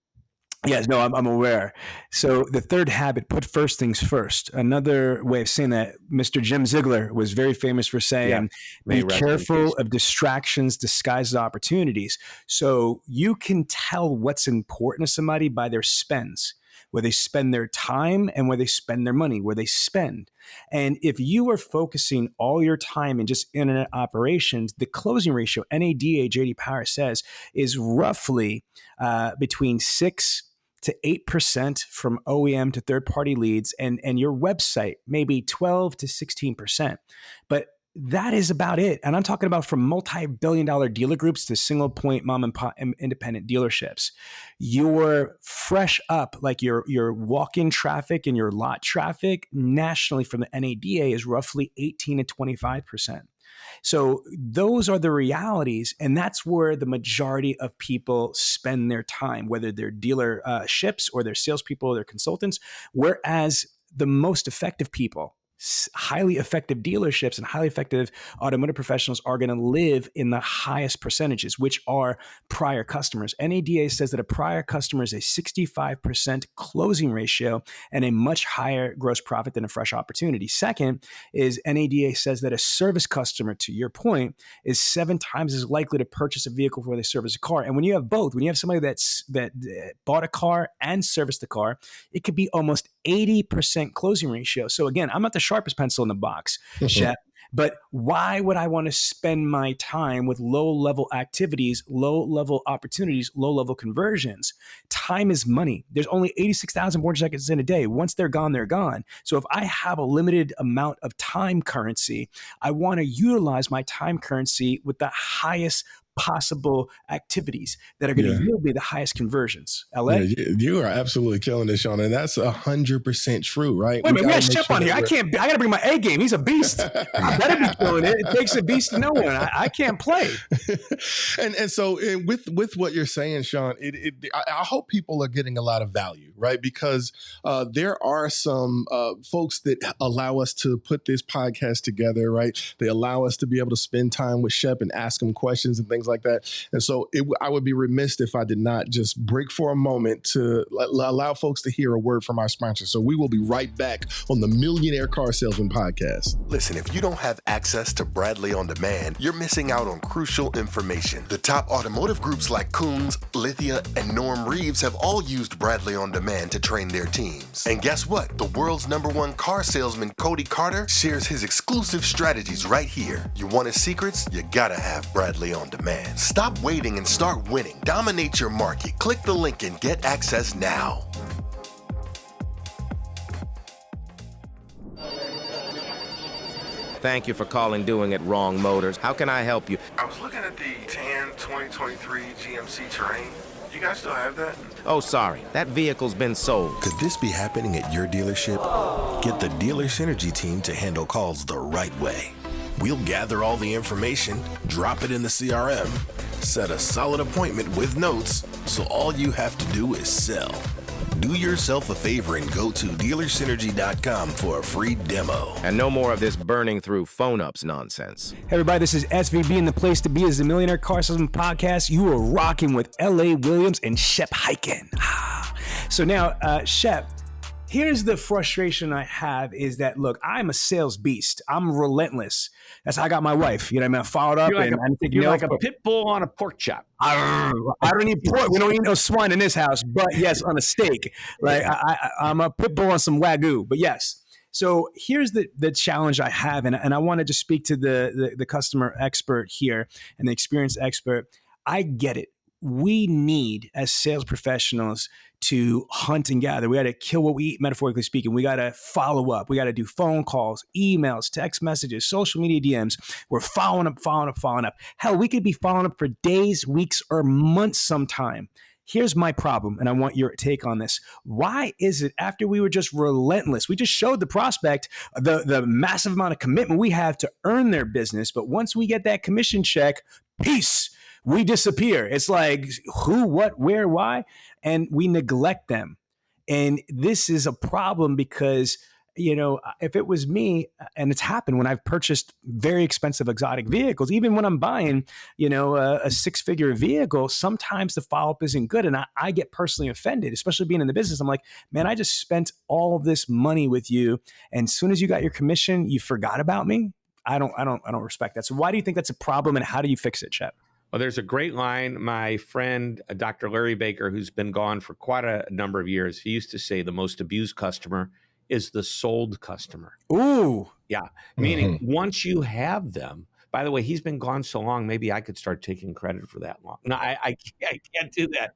Yes, no, I'm aware. So the third habit, put first things first. Another way of saying that, Mr. Jim Ziegler was very famous for saying, be careful of distractions disguised as opportunities. So you can tell what's important to somebody by their spends, where they spend their time and where they spend their money, where they spend. And if you are focusing all your time in just internet operations, the closing ratio, NADA, J.D. Power says, is roughly between 6 to 8% from OEM to third-party leads, and your website maybe 12 to 16%. But that is about it. And I'm talking about from multi-billion-dollar dealer groups to single-point mom and pop independent dealerships. Your fresh up, like your walk-in traffic and your lot traffic nationally from the NADA is roughly 18 to 25%. So those are the realities, and that's where the majority of people spend their time, whether they're dealerships or they're salespeople or they're consultants, whereas the most effective people, highly effective dealerships and highly effective automotive professionals are going to live in the highest percentages, which are prior customers. NADA says that a prior customer is a 65% closing ratio and a much higher gross profit than a fresh opportunity. Second is NADA says that a service customer, to your point, is 7 times as likely to purchase a vehicle before they service a car. And when you have both, when you have somebody that bought a car and serviced the car, it could be almost 80% closing ratio. So again, I'm not the sharpest pencil in the box, Shep, but why would I want to spend my time with low-level activities, low-level opportunities, low-level conversions? Time is money. There's only 86,000 board seconds in a day. Once they're gone, they're gone. So if I have a limited amount of time currency, I want to utilize my time currency with the highest possible activities that are going to yield me the highest conversions. LA? Yeah, you are absolutely killing this, Sean. And that's 100% true, right? Wait a minute, we got Shep on here. I got to bring my A game. He's a beast. I better be killing it. It takes a beast to know one. I can't play. and so with what you're saying, Sean, I hope people are getting a lot of value, right? Because there are some folks that allow us to put this podcast together, right? They allow us to be able to spend time with Shep and ask him questions and things like that. And so I would be remiss if I did not just break for a moment to allow folks to hear a word from our sponsor. So we will be right back on the Millionaire Car Salesman Podcast. Listen, if you don't have access to Bradley On Demand, you're missing out on crucial information. The top automotive groups like Coons, Lithia, and Norm Reeves have all used Bradley On Demand to train their teams. And guess what? The world's #1 car salesman, Cody Carter, shares his exclusive strategies right here. You want his secrets? You gotta have Bradley On Demand. Stop waiting and start winning. Dominate your market. Click the link and get access now. Thank you for calling Doing It Wrong Motors. How can I help you? I was looking at the tan 2023 GMC Terrain. You guys still have that? Oh, sorry. That vehicle's been sold. Could this be happening at your dealership? Get the Dealer Synergy team to handle calls the right way. We'll gather all the information, drop it in the CRM, set a solid appointment with notes, so all you have to do is sell. Do yourself a favor and go to dealersynergy.com for a free demo. And no more of this burning through phone-ups nonsense. Hey everybody, this is SVB, and the place to be is the Millionaire Car Salesman Podcast. You are rocking with L.A. Williams and Shep Hyken. So now, Shep, here's the frustration I have is that, look, I'm a sales beast. I'm relentless. That's how I got my wife. You know what I mean? I followed up. You're like a pit bull on a pork chop. I don't eat pork. We don't eat no swine in this house. But yes, on a steak. Like I'm a pit bull on some Wagyu. But yes. So here's the challenge I have. And I wanted to speak to the customer expert here and the experience expert. I get it. We need, as sales professionals, to hunt and gather. We got to kill what we eat, metaphorically speaking. We got to follow up. We got to do phone calls, emails, text messages, social media DMs. We're following up. Hell, we could be following up for days, weeks, or months sometime. Here's my problem, and I want your take on this. Why is it after we were just relentless, we just showed the prospect the massive amount of commitment we have to earn their business, but once we get that commission check, peace, we disappear. It's like who, what, where, why, and we neglect them. And this is a problem because, you know, if it was me, and it's happened when I've purchased very expensive exotic vehicles, even when I'm buying, you know, a six-figure vehicle, sometimes the follow-up isn't good. And I get personally offended, especially being in the business. I'm like, man, I just spent all this money with you. And as soon as you got your commission, you forgot about me. I don't respect that. So why do you think that's a problem, and how do you fix it, Shep? Well, there's a great line. My friend, Dr. Larry Baker, who's been gone for quite a number of years, he used to say the most abused customer is the sold customer. Ooh. Yeah. Meaning once you have them, by the way, he's been gone so long, maybe I could start taking credit for that long. No, I can't do that.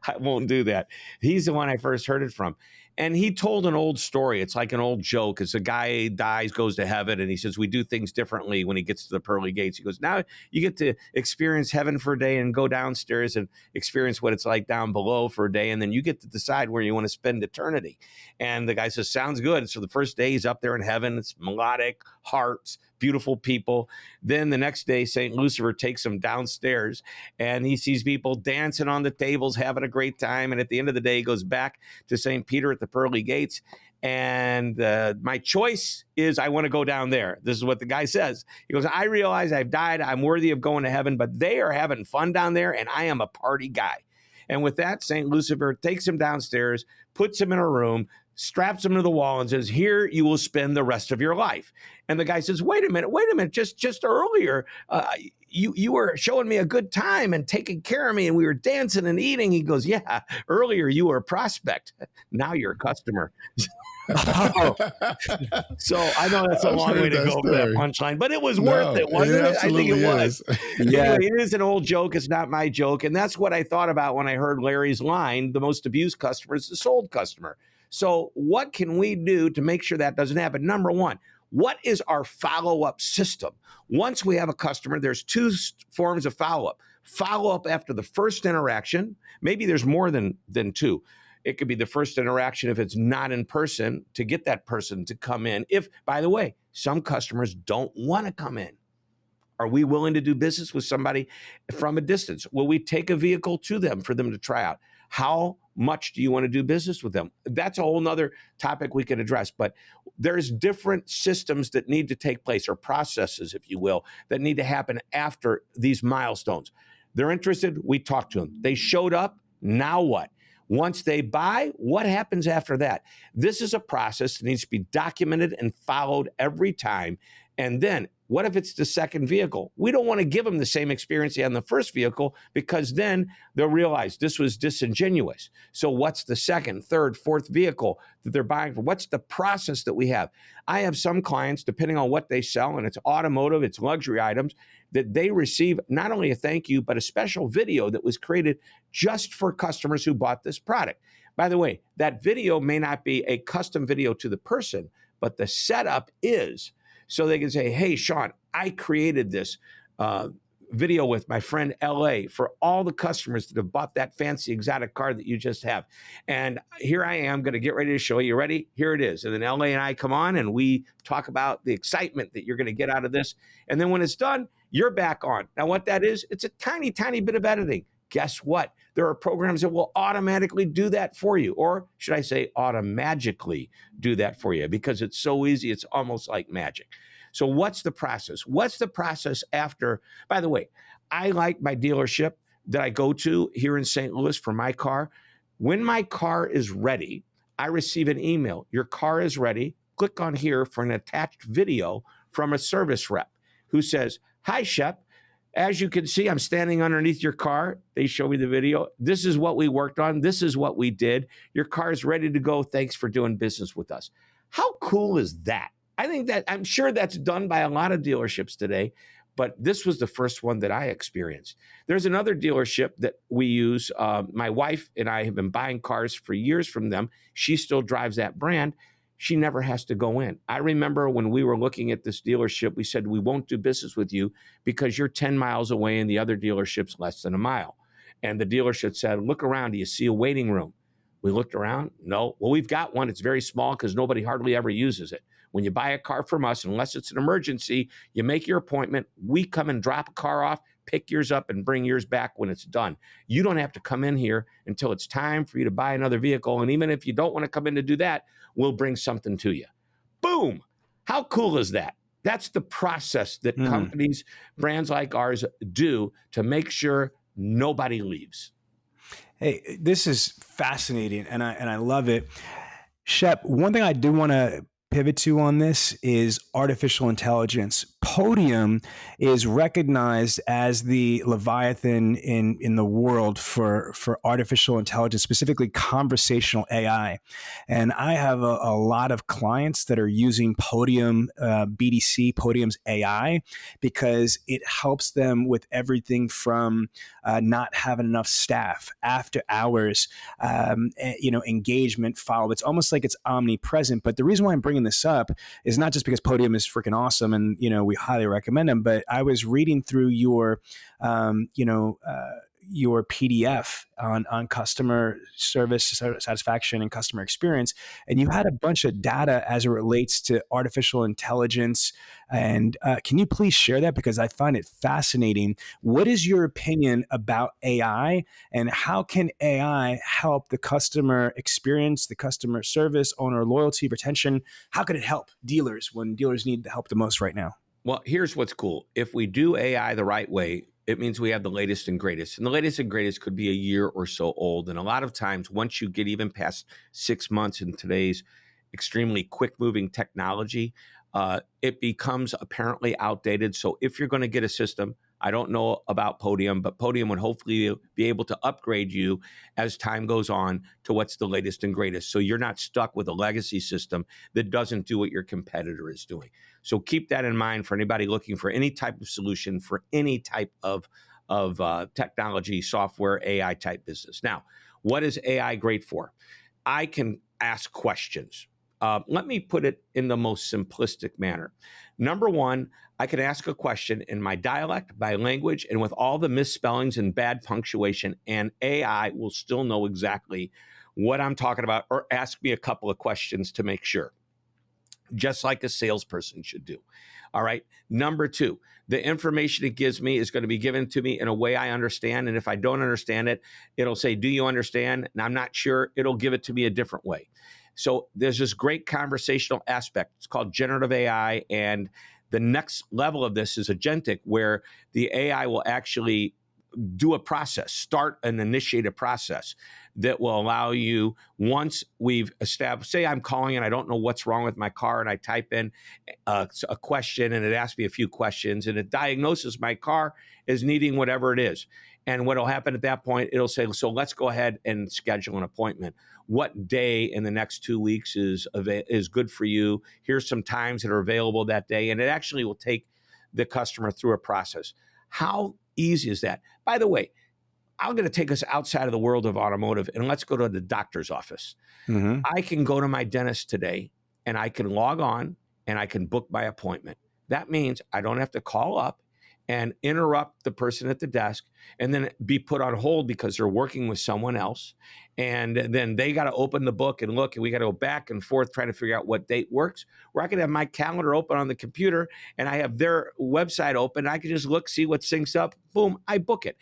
I won't do that. He's the one I first heard it from. And he told an old story. It's like an old joke. It's a guy dies, goes to heaven, and he says, we do things differently when he gets to the pearly gates. He goes, now you get to experience heaven for a day and go downstairs and experience what it's like down below for a day. And then you get to decide where you want to spend eternity. And the guy says, sounds good. So the first day he's up there in heaven. It's melodic, harps, beautiful people. Then the next day, St. Lucifer takes him downstairs and he sees people dancing on the tables, having a great time. And at the end of the day, he goes back to St. Peter at the pearly gates. And my choice is I want to go down there. This is what the guy says. He goes, I realize I've died. I'm worthy of going to heaven, but they are having fun down there and I am a party guy. And with that, St. Lucifer takes him downstairs, puts him in a room, straps him to the wall and says, here you will spend the rest of your life. And the guy says, wait a minute, just earlier, you were showing me a good time and taking care of me and we were dancing and eating. He goes, yeah, earlier you were a prospect. Now you're a customer. So I know that's a long way to go for that punchline, but it was worth it, wasn't it? I think it was. Yeah, anyway, it is an old joke. It's not my joke. And that's what I thought about when I heard Larry's line, the most abused customer is the sold customer. So what can we do to make sure that doesn't happen? Number one, What is our follow-up system? Once we have a customer, there's two forms of follow-up. Follow-up after the first interaction. Maybe there's more than two. It could be the first interaction if it's not in person, to get that person to come in. If, by the way, some customers don't want to come in. Are we willing to do business with somebody from a distance? Will we take a vehicle to them for them to try out? How much do you want to do business with them? That's a whole nother topic we could address, but there's different systems that need to take place, or processes, if you will, that need to happen after these milestones. They're interested, we talk to them. They showed up, now what? Once they buy, what happens after that? This is a process that needs to be documented and followed every time. And then, what if it's the second vehicle? We don't want to give them the same experience they had on the first vehicle, because then they'll realize this was disingenuous. So what's the second, third, fourth vehicle that they're buying for? What's the process that we have? I have some clients, depending on what they sell, and it's automotive, it's luxury items, that they receive not only a thank you, but a special video that was created just for customers who bought this product. By the way, that video may not be a custom video to the person, but the setup is. So they can say, hey, Sean, I created this video with my friend LA for all the customers that have bought that fancy exotic car that you just have. And here I am going to get ready to show you. Ready? Here it is. And then LA and I come on and we talk about the excitement that you're going to get out of this. And then when it's done, you're back on. Now, what that is, it's a tiny, tiny bit of editing. Guess what? There are programs that will automatically do that for you. Or should I say automagically do that for you, because it's so easy. It's almost like magic. So what's the process? What's the process after? By the way, I like my dealership that I go to here in St. Louis for my car. When my car is ready, I receive an email. Your car is ready. Click on here for an attached video from a service rep who says, hi, Shep. As you can see, I'm standing underneath your car. They show me the video. This is what we worked on. This is what we did. Your car is ready to go. Thanks for doing business with us. How cool is that? I think that, I'm sure that's done by a lot of dealerships today, but this was the first one that I experienced. There's another dealership that we use. My wife and I have been buying cars for years from them. She still drives that brand. She never has to go in. I remember when we were looking at this dealership, we said, we won't do business with you because you're 10 miles away and the other dealership's less than a mile. And the dealership said, look around. Do you see a waiting room? We looked around. No. Well, we've got one. It's very small because nobody hardly ever uses it. When you buy a car from us, unless it's an emergency, you make your appointment. We come and drop a car off, pick yours up, and bring yours back when it's done. You don't have to come in here until it's time for you to buy another vehicle. And even if you don't want to come in to do that, we'll bring something to you. Boom. How cool is that? That's the process that companies, brands like ours, do to make sure nobody leaves. Hey, this is fascinating, and I love it. Shep, one thing I do want to pivot to on this is artificial intelligence. Podium is recognized as the Leviathan in the world for artificial intelligence, specifically conversational AI. And I have a lot of clients that are using Podium BDC, Podium's AI, because it helps them with everything from not having enough staff, after hours, engagement, follow. It's almost like it's omnipresent. But the reason why I'm bringing this up is not just because Podium is freaking awesome and, we highly recommend them, but I was reading through your PDF on customer service satisfaction and customer experience, and you had a bunch of data as it relates to artificial intelligence. And can you please share that, because I find it fascinating? What is your opinion about AI, and how can AI help the customer experience, the customer service, owner loyalty, retention? How could it help dealers when dealers need the help the most right now? Well, here's what's cool. If we do AI the right way, it means we have the latest and greatest. And the latest and greatest could be a year or so old. And a lot of times, once you get even past 6 months in today's extremely quick-moving technology, it becomes apparently outdated. So if you're going to get a system, I don't know about Podium, but Podium would hopefully be able to upgrade you as time goes on to what's the latest and greatest. So you're not stuck with a legacy system that doesn't do what your competitor is doing. So keep that in mind for anybody looking for any type of solution for any type of technology, software, AI type business. Now, what is AI great for? I can ask questions. Let me put it in the most simplistic manner. Number one, I can ask a question in my dialect, by language, and with all the misspellings and bad punctuation, and AI will still know exactly what I'm talking about, or ask me a couple of questions to make sure, just like a salesperson should do. All right. Number two, the information it gives me is going to be given to me in a way I understand. And if I don't understand it, it'll say, do you understand? And I'm not sure. It'll give it to me a different way. So there's this great conversational aspect. It's called generative AI. And the next level of this is agentic, where the AI will actually do a process, start and initiate a process that will allow you, once we've established, say I'm calling and I don't know what's wrong with my car, and I type in a question and it asks me a few questions and it diagnoses my car as needing whatever it is. And what will happen at that point, it'll say, so let's go ahead and schedule an appointment. What day in the next 2 weeks is good for you? Here's some times that are available that day. And it actually will take the customer through a process. How easy is that? By the way, I'm going to take us outside of the world of automotive, and let's go to the doctor's office. Mm-hmm. I can go to my dentist today and I can log on and I can book my appointment. That means I don't have to call up and interrupt the person at the desk and then be put on hold because they're working with someone else. And then they got to open the book and look, and we got to go back and forth trying to figure out what date works. Where I can have my calendar open on the computer and I have their website open. I can just look, see what syncs up. Boom, I book it.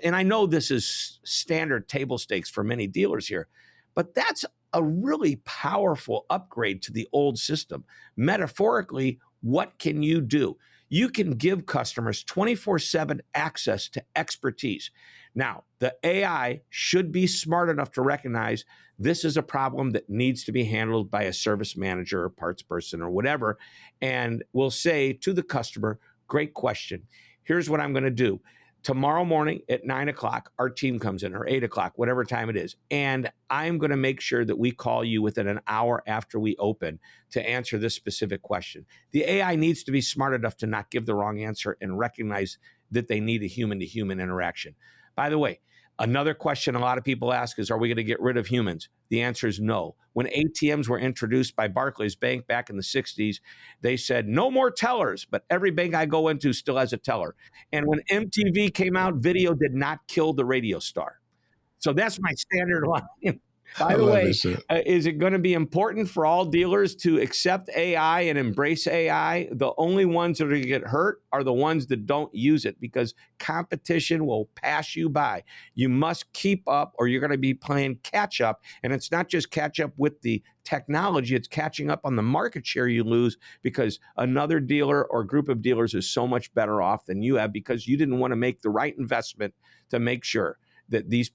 And I know this is standard table stakes for many dealers here, but that's a really powerful upgrade to the old system. Metaphorically, what can you do? You can give customers 24/7 access to expertise. Now, the AI should be smart enough to recognize this is a problem that needs to be handled by a service manager or parts person or whatever, and will say to the customer, great question. Here's what I'm going to do. Tomorrow morning at 9 o'clock, our team comes in, or 8 o'clock, whatever time it is. And I'm going to make sure that we call you within an hour after we open to answer this specific question. The AI needs to be smart enough to not give the wrong answer and recognize that they need a human-to-human interaction. By the way, another question a lot of people ask is, are we going to get rid of humans? The answer is no. When ATMs were introduced by Barclays Bank back in the 60s, they said, no more tellers, but every bank I go into still has a teller. And when MTV came out, video did not kill the radio star. So that's my standard line. By the way, is it going to be important for all dealers to accept AI and embrace AI? The only ones that are going to get hurt are the ones that don't use it, because competition will pass you by. You must keep up, or you're going to be playing catch up. And it's not just catch up with the technology, it's catching up on the market share you lose because another dealer or group of dealers is so much better off than you have, because you didn't want to make the right investment to make sure that these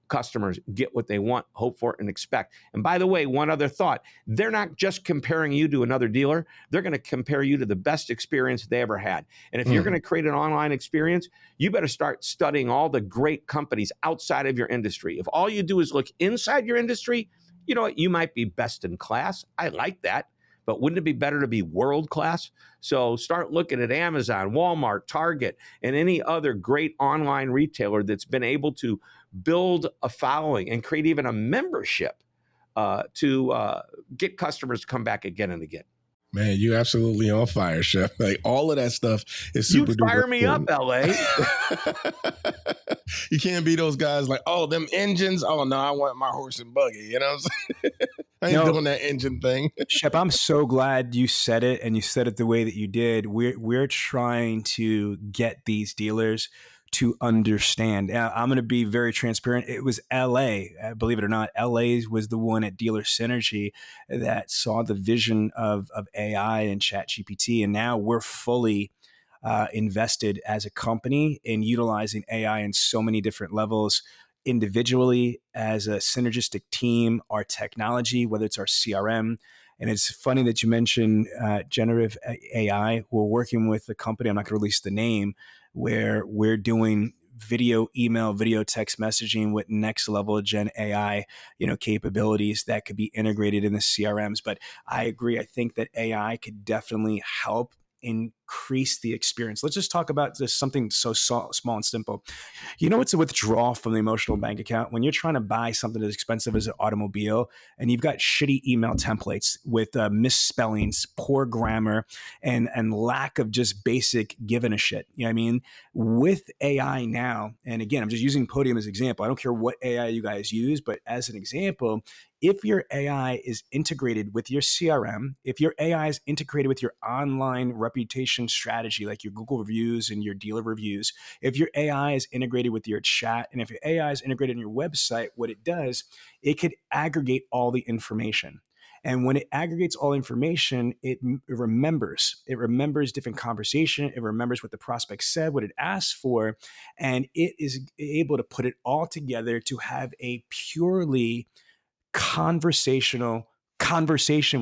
customers get what they want, hope for, and expect. And by the way, one other thought, they're not just comparing you to another dealer, they're going to compare you to the best experience they ever had. And if you're going to create an online experience, you better start studying all the great companies outside of your industry. If all you do is look inside your industry, you know what, you might be best in class. I like that. But wouldn't it be better to be world class? So start looking at Amazon, Walmart, Target, and any other great online retailer that's been able to build a following and create even a membership to get customers to come back again and again. Man, you absolutely on fire, Shep. Like, all of that stuff is super duper. You fire me up, LA. You can't be those guys like, oh, them engines. Oh, no, I want my horse and buggy. You know what I'm saying? I ain't doing that engine thing. Shep, I'm so glad you said it, and you said it the way that you did. We're trying to get these dealers to understand. I'm going to be very transparent. It was LA, believe it or not. LA was the one at Dealer Synergy that saw the vision of AI and ChatGPT, and now we're fully invested as a company in utilizing AI in so many different levels, individually, as a synergistic team, our technology, whether it's our CRM. And it's funny that you mentioned generative AI. We're working with a company, I'm not going to release the name, where we're doing video, email, video, text messaging with next level Gen AI, capabilities that could be integrated in the CRMs. But I agree. I think that AI could definitely help increase the experience. Let's just talk about just something so small and simple. You know, it's a withdrawal from the emotional bank account when you're trying to buy something as expensive as an automobile and you've got shitty email templates with misspellings, poor grammar, and lack of just basic giving a shit. You know what I mean? With AI now, and again, I'm just using Podium as an example. I don't care what AI you guys use, but as an example, if your AI is integrated with your CRM, if your AI is integrated with your online reputation strategy, like your Google reviews and your dealer reviews, if your AI is integrated with your chat, and if your AI is integrated in your website, what it does, it could aggregate all the information. And when it aggregates all information, it remembers. It remembers different conversation. It remembers what the prospect said, what it asked for, and it is able to put it all together to have a purely conversation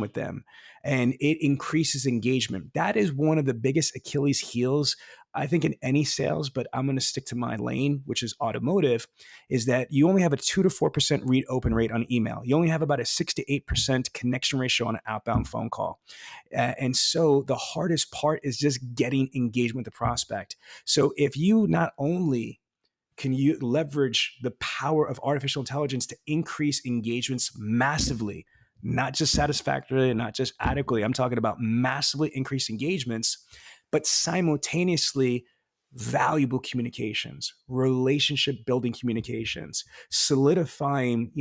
with them, and it increases engagement. That is one of the biggest Achilles heels, I think, in any sales, but I'm going to stick to my lane, which is automotive, is that you only have a 2 to 4% read open rate on email. You only have about a 6 to 8% connection ratio on an outbound phone call. And so the hardest part is just getting engagement with the prospect. So if you not only can you leverage the power of artificial intelligence to increase engagements massively, not just satisfactorily and not just adequately. I'm talking about massively increased engagements, but simultaneously valuable communications, relationship building communications, solidifying,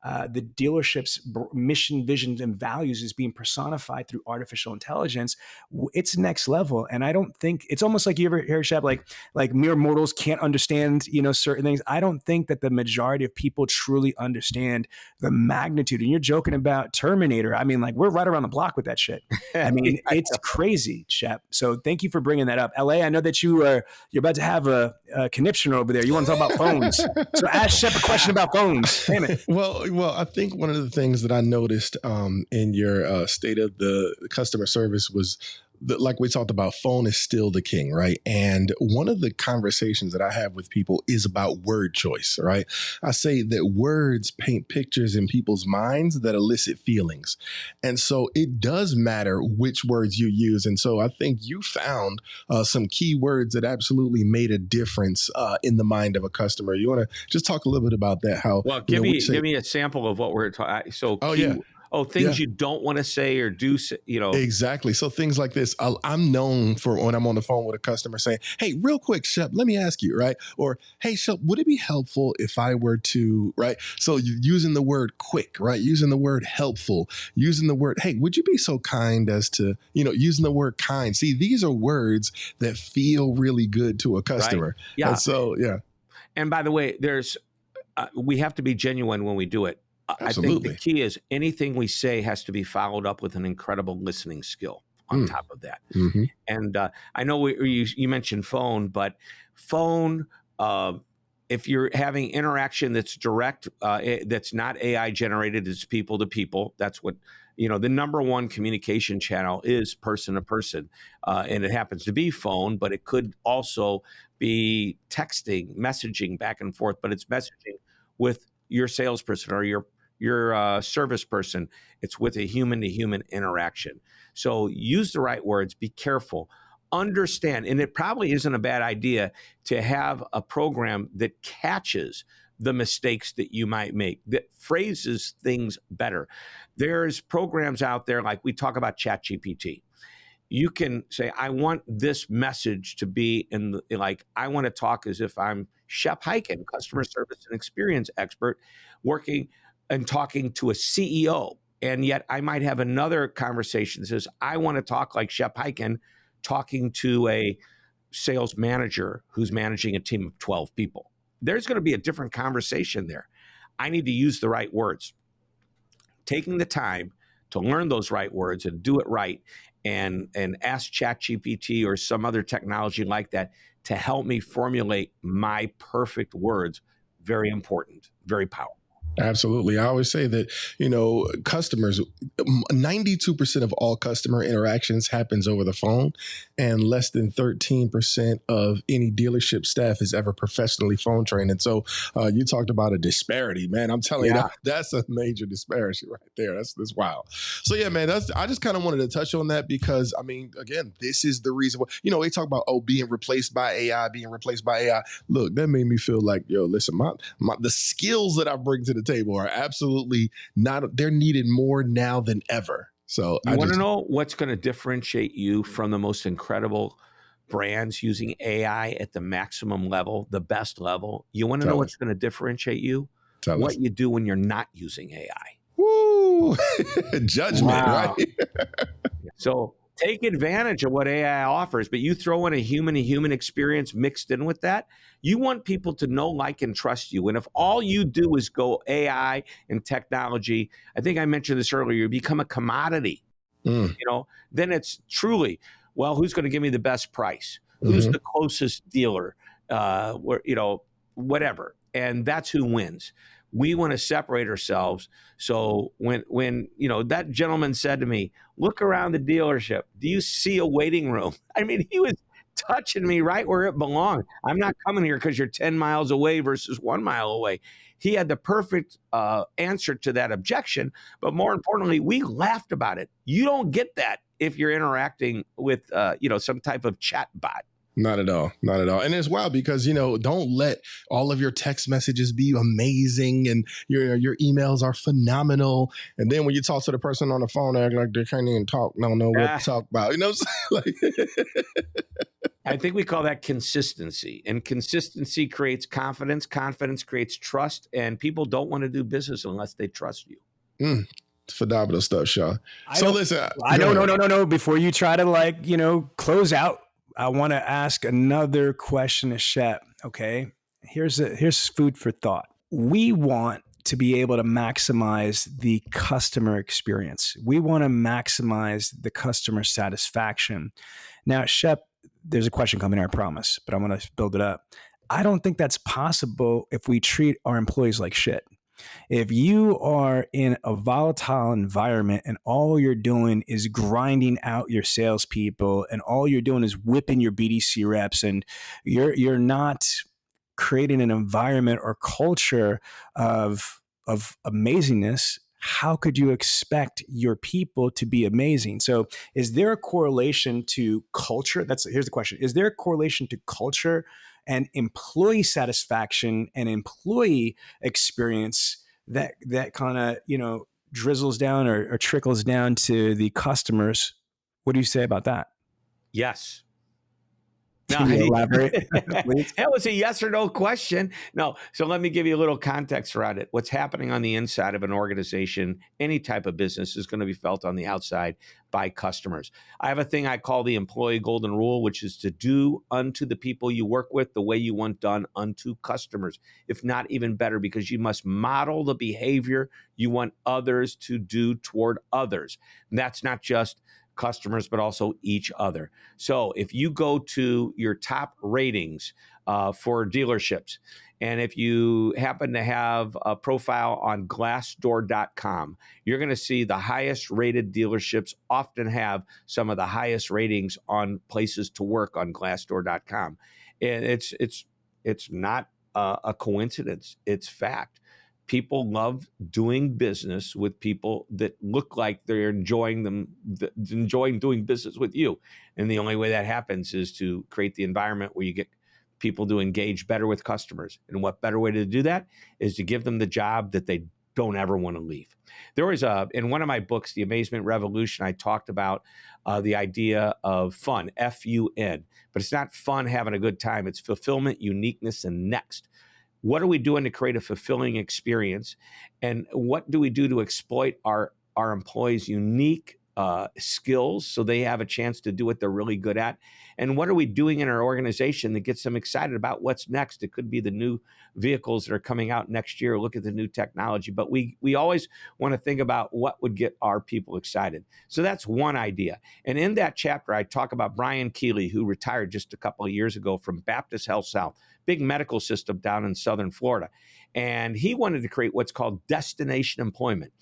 the dealership's mission, visions, and values is being personified through artificial intelligence. It's next level. And I don't think it's almost like you ever hear, Shep, like mere mortals can't understand, certain things. I don't think that the majority of people truly understand the magnitude. And you're joking about Terminator. I mean, like, we're right around the block with that shit. I mean, it's crazy, Shep. So thank you for bringing that up. LA, I know that you're about to have a conniption over there. You want to talk about phones. So ask Shep a question about phones. Damn it. Well, I think one of the things that I noticed in your state of the customer service was that, like we talked about, phone is still the king, right? And one of the conversations that I have with people is about word choice, right? I say that words paint pictures in people's minds that elicit feelings. And so it does matter which words you use. And so I think you found some key words that absolutely made a difference in the mind of a customer. You want to just talk a little bit about that? How? Well, give me a sample of what we're talking. So, things you don't want to say or do, Exactly. So things like this, I'm known for when I'm on the phone with a customer saying, hey, real quick, Shep, let me ask you, right? Or, hey, Shep, would it be helpful if I were to, right? So you're using the word quick, right? Using the word helpful, using the word, hey, would you be so kind as to, using the word kind. See, these are words that feel really good to a customer. Right. Yeah. And so, yeah. And by the way, we have to be genuine when we do it. Absolutely. I think the key is anything we say has to be followed up with an incredible listening skill on top of that. Mm-hmm. And I know you mentioned phone, but phone, if you're having interaction that's direct, that's not AI generated, it's people to people. That's what, the number one communication channel is person to person. And it happens to be phone, but it could also be texting, messaging back and forth, but it's messaging with your salesperson or your service person. It's with a human-to-human interaction. So use the right words. Be careful. Understand, and it probably isn't a bad idea to have a program that catches the mistakes that you might make, that phrases things better. There's programs out there, like we talk about ChatGPT. You can say, I want this message to be I want to talk as if I'm Shep Hyken, customer service and experience expert, working and talking to a CEO. And yet I might have another conversation that says, I want to talk like Shep Hyken, talking to a sales manager who's managing a team of 12 people. There's going to be a different conversation there. I need to use the right words. Taking the time to learn those right words and do it right, and ask ChatGPT or some other technology like that to help me formulate my perfect words. Very important, very powerful. Absolutely. I always say that, customers, 92% of all customer interactions happens over the phone, and less than 13% of any dealership staff is ever professionally phone trained. And so you talked about a disparity, man. I'm telling you, that's a major disparity right there. That's wild. So yeah, man, I just kind of wanted to touch on that because, I mean, again, this is the reason why, they talk about, being replaced by AI. Look, that made me feel like, listen, the skills that I bring to the table are absolutely not, they're needed more now than ever. So you want to know what's going to differentiate you from the most incredible brands using AI at the maximum level, the best level? You want to know what's going to differentiate you? What you do when you're not using AI. Woo! Judgment, right? So take advantage of what AI offers, but you throw in a human experience mixed in with that. You want people to know, like, and trust you. And if all you do is go AI and technology, I think I mentioned this earlier, you become a commodity. Then it's truly, well, who's going to give me the best price? Who's the closest dealer? Whatever. And that's who wins. We want to separate ourselves. So when that gentleman said to me, look around the dealership, do you see a waiting room? I mean, he was touching me right where it belonged. I'm not coming here because you're 10 miles away versus 1 mile away. He had the perfect answer to that objection. But more importantly, we laughed about it. You don't get that if you're interacting with, some type of chat bot. Not at all. Not at all. And it's wild because, don't let all of your text messages be amazing and your emails are phenomenal. And then when you talk to the person on the phone, they act like they can't even talk. Don't know what to talk about. I think we call that consistency. And consistency creates confidence. Confidence creates trust. And people don't want to do business unless they trust you. Phenomenal stuff, Sean. So listen. No. Before you try to close out, I want to ask another question to Shep. Okay, here's food for thought. We want to be able to maximize the customer experience. We want to maximize the customer satisfaction. Now, Shep, there's a question coming, I promise, but I'm going to build it up. I don't think that's possible if we treat our employees like shit. If you are in a volatile environment and all you're doing is grinding out your salespeople and all you're doing is whipping your BDC reps and you're not creating an environment or culture of amazingness, how could you expect your people to be amazing? So is there a correlation to culture? Here's the question. Is there a correlation to culture and employee satisfaction and employee experience that kind of, drizzles down or trickles down to the customers? What do you say about that? Yes. Can you elaborate? That was a yes or no question. No. So let me give you a little context around it. What's happening on the inside of an organization, any type of business, is going to be felt on the outside by customers. I have a thing I call the employee golden rule, which is to do unto the people you work with the way you want done unto customers, if not even better, because you must model the behavior you want others to do toward others. And that's not just customers, but also each other. So if you go to your top ratings for dealerships, and if you happen to have a profile on glassdoor.com, you're going to see the highest rated dealerships often have some of the highest ratings on places to work on glassdoor.com. And it's not a coincidence. It's fact. People love doing business with people that look like they're enjoying doing business with you. And the only way that happens is to create the environment where you get people to engage better with customers. And what better way to do that is to give them the job that they don't ever want to leave. There was in one of my books, The Amazement Revolution, I talked about the idea of fun, F-U-N, but it's not fun having a good time. It's fulfillment, uniqueness, and next. What are we doing to create a fulfilling experience? And what do we do to exploit our employees' unique skills so they have a chance to do what they're really good at? And what are we doing in our organization that gets them excited about what's next? It could be the new vehicles that are coming out next year. Look at the new technology. But we always want to think about what would get our people excited. So that's one idea. And in that chapter, I talk about Brian Keeley, who retired just a couple of years ago from Baptist Health South, big medical system down in Southern Florida. And he wanted to create what's called destination employment.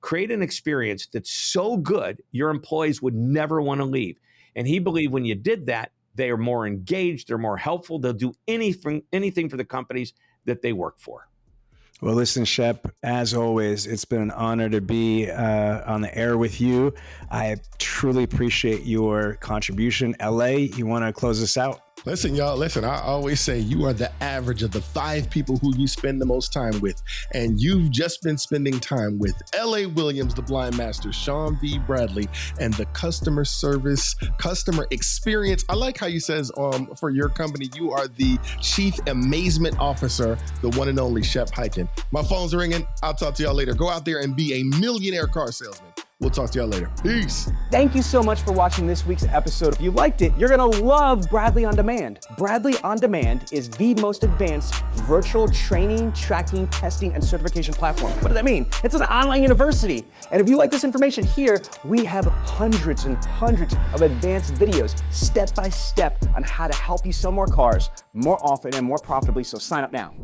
Create an experience that's so good, your employees would never want to leave. And he believed when you did that, they are more engaged, they're more helpful, they'll do anything for the companies that they work for. Well, listen, Shep, as always, it's been an honor to be on the air with you. I truly appreciate your contribution. LA, you want to close us out? Listen, y'all, I always say you are the average of the 5 people who you spend the most time with. And you've just been spending time with L.A. Williams, the blind master, Sean V. Bradley, and the customer experience. I like how you says for your company, you are the chief amazement officer, the one and only Shep Hyken. My phone's ringing. I'll talk to y'all later. Go out there and be a millionaire car salesman. We'll talk to y'all later. Peace. Thank you so much for watching this week's episode. If you liked it, you're going to love Bradley On Demand. Bradley On Demand is the most advanced virtual training, tracking, testing, and certification platform. What does that mean? It's an online university. And if you like this information here, we have hundreds and hundreds of advanced videos, step by step, on how to help you sell more cars more often and more profitably. So sign up now.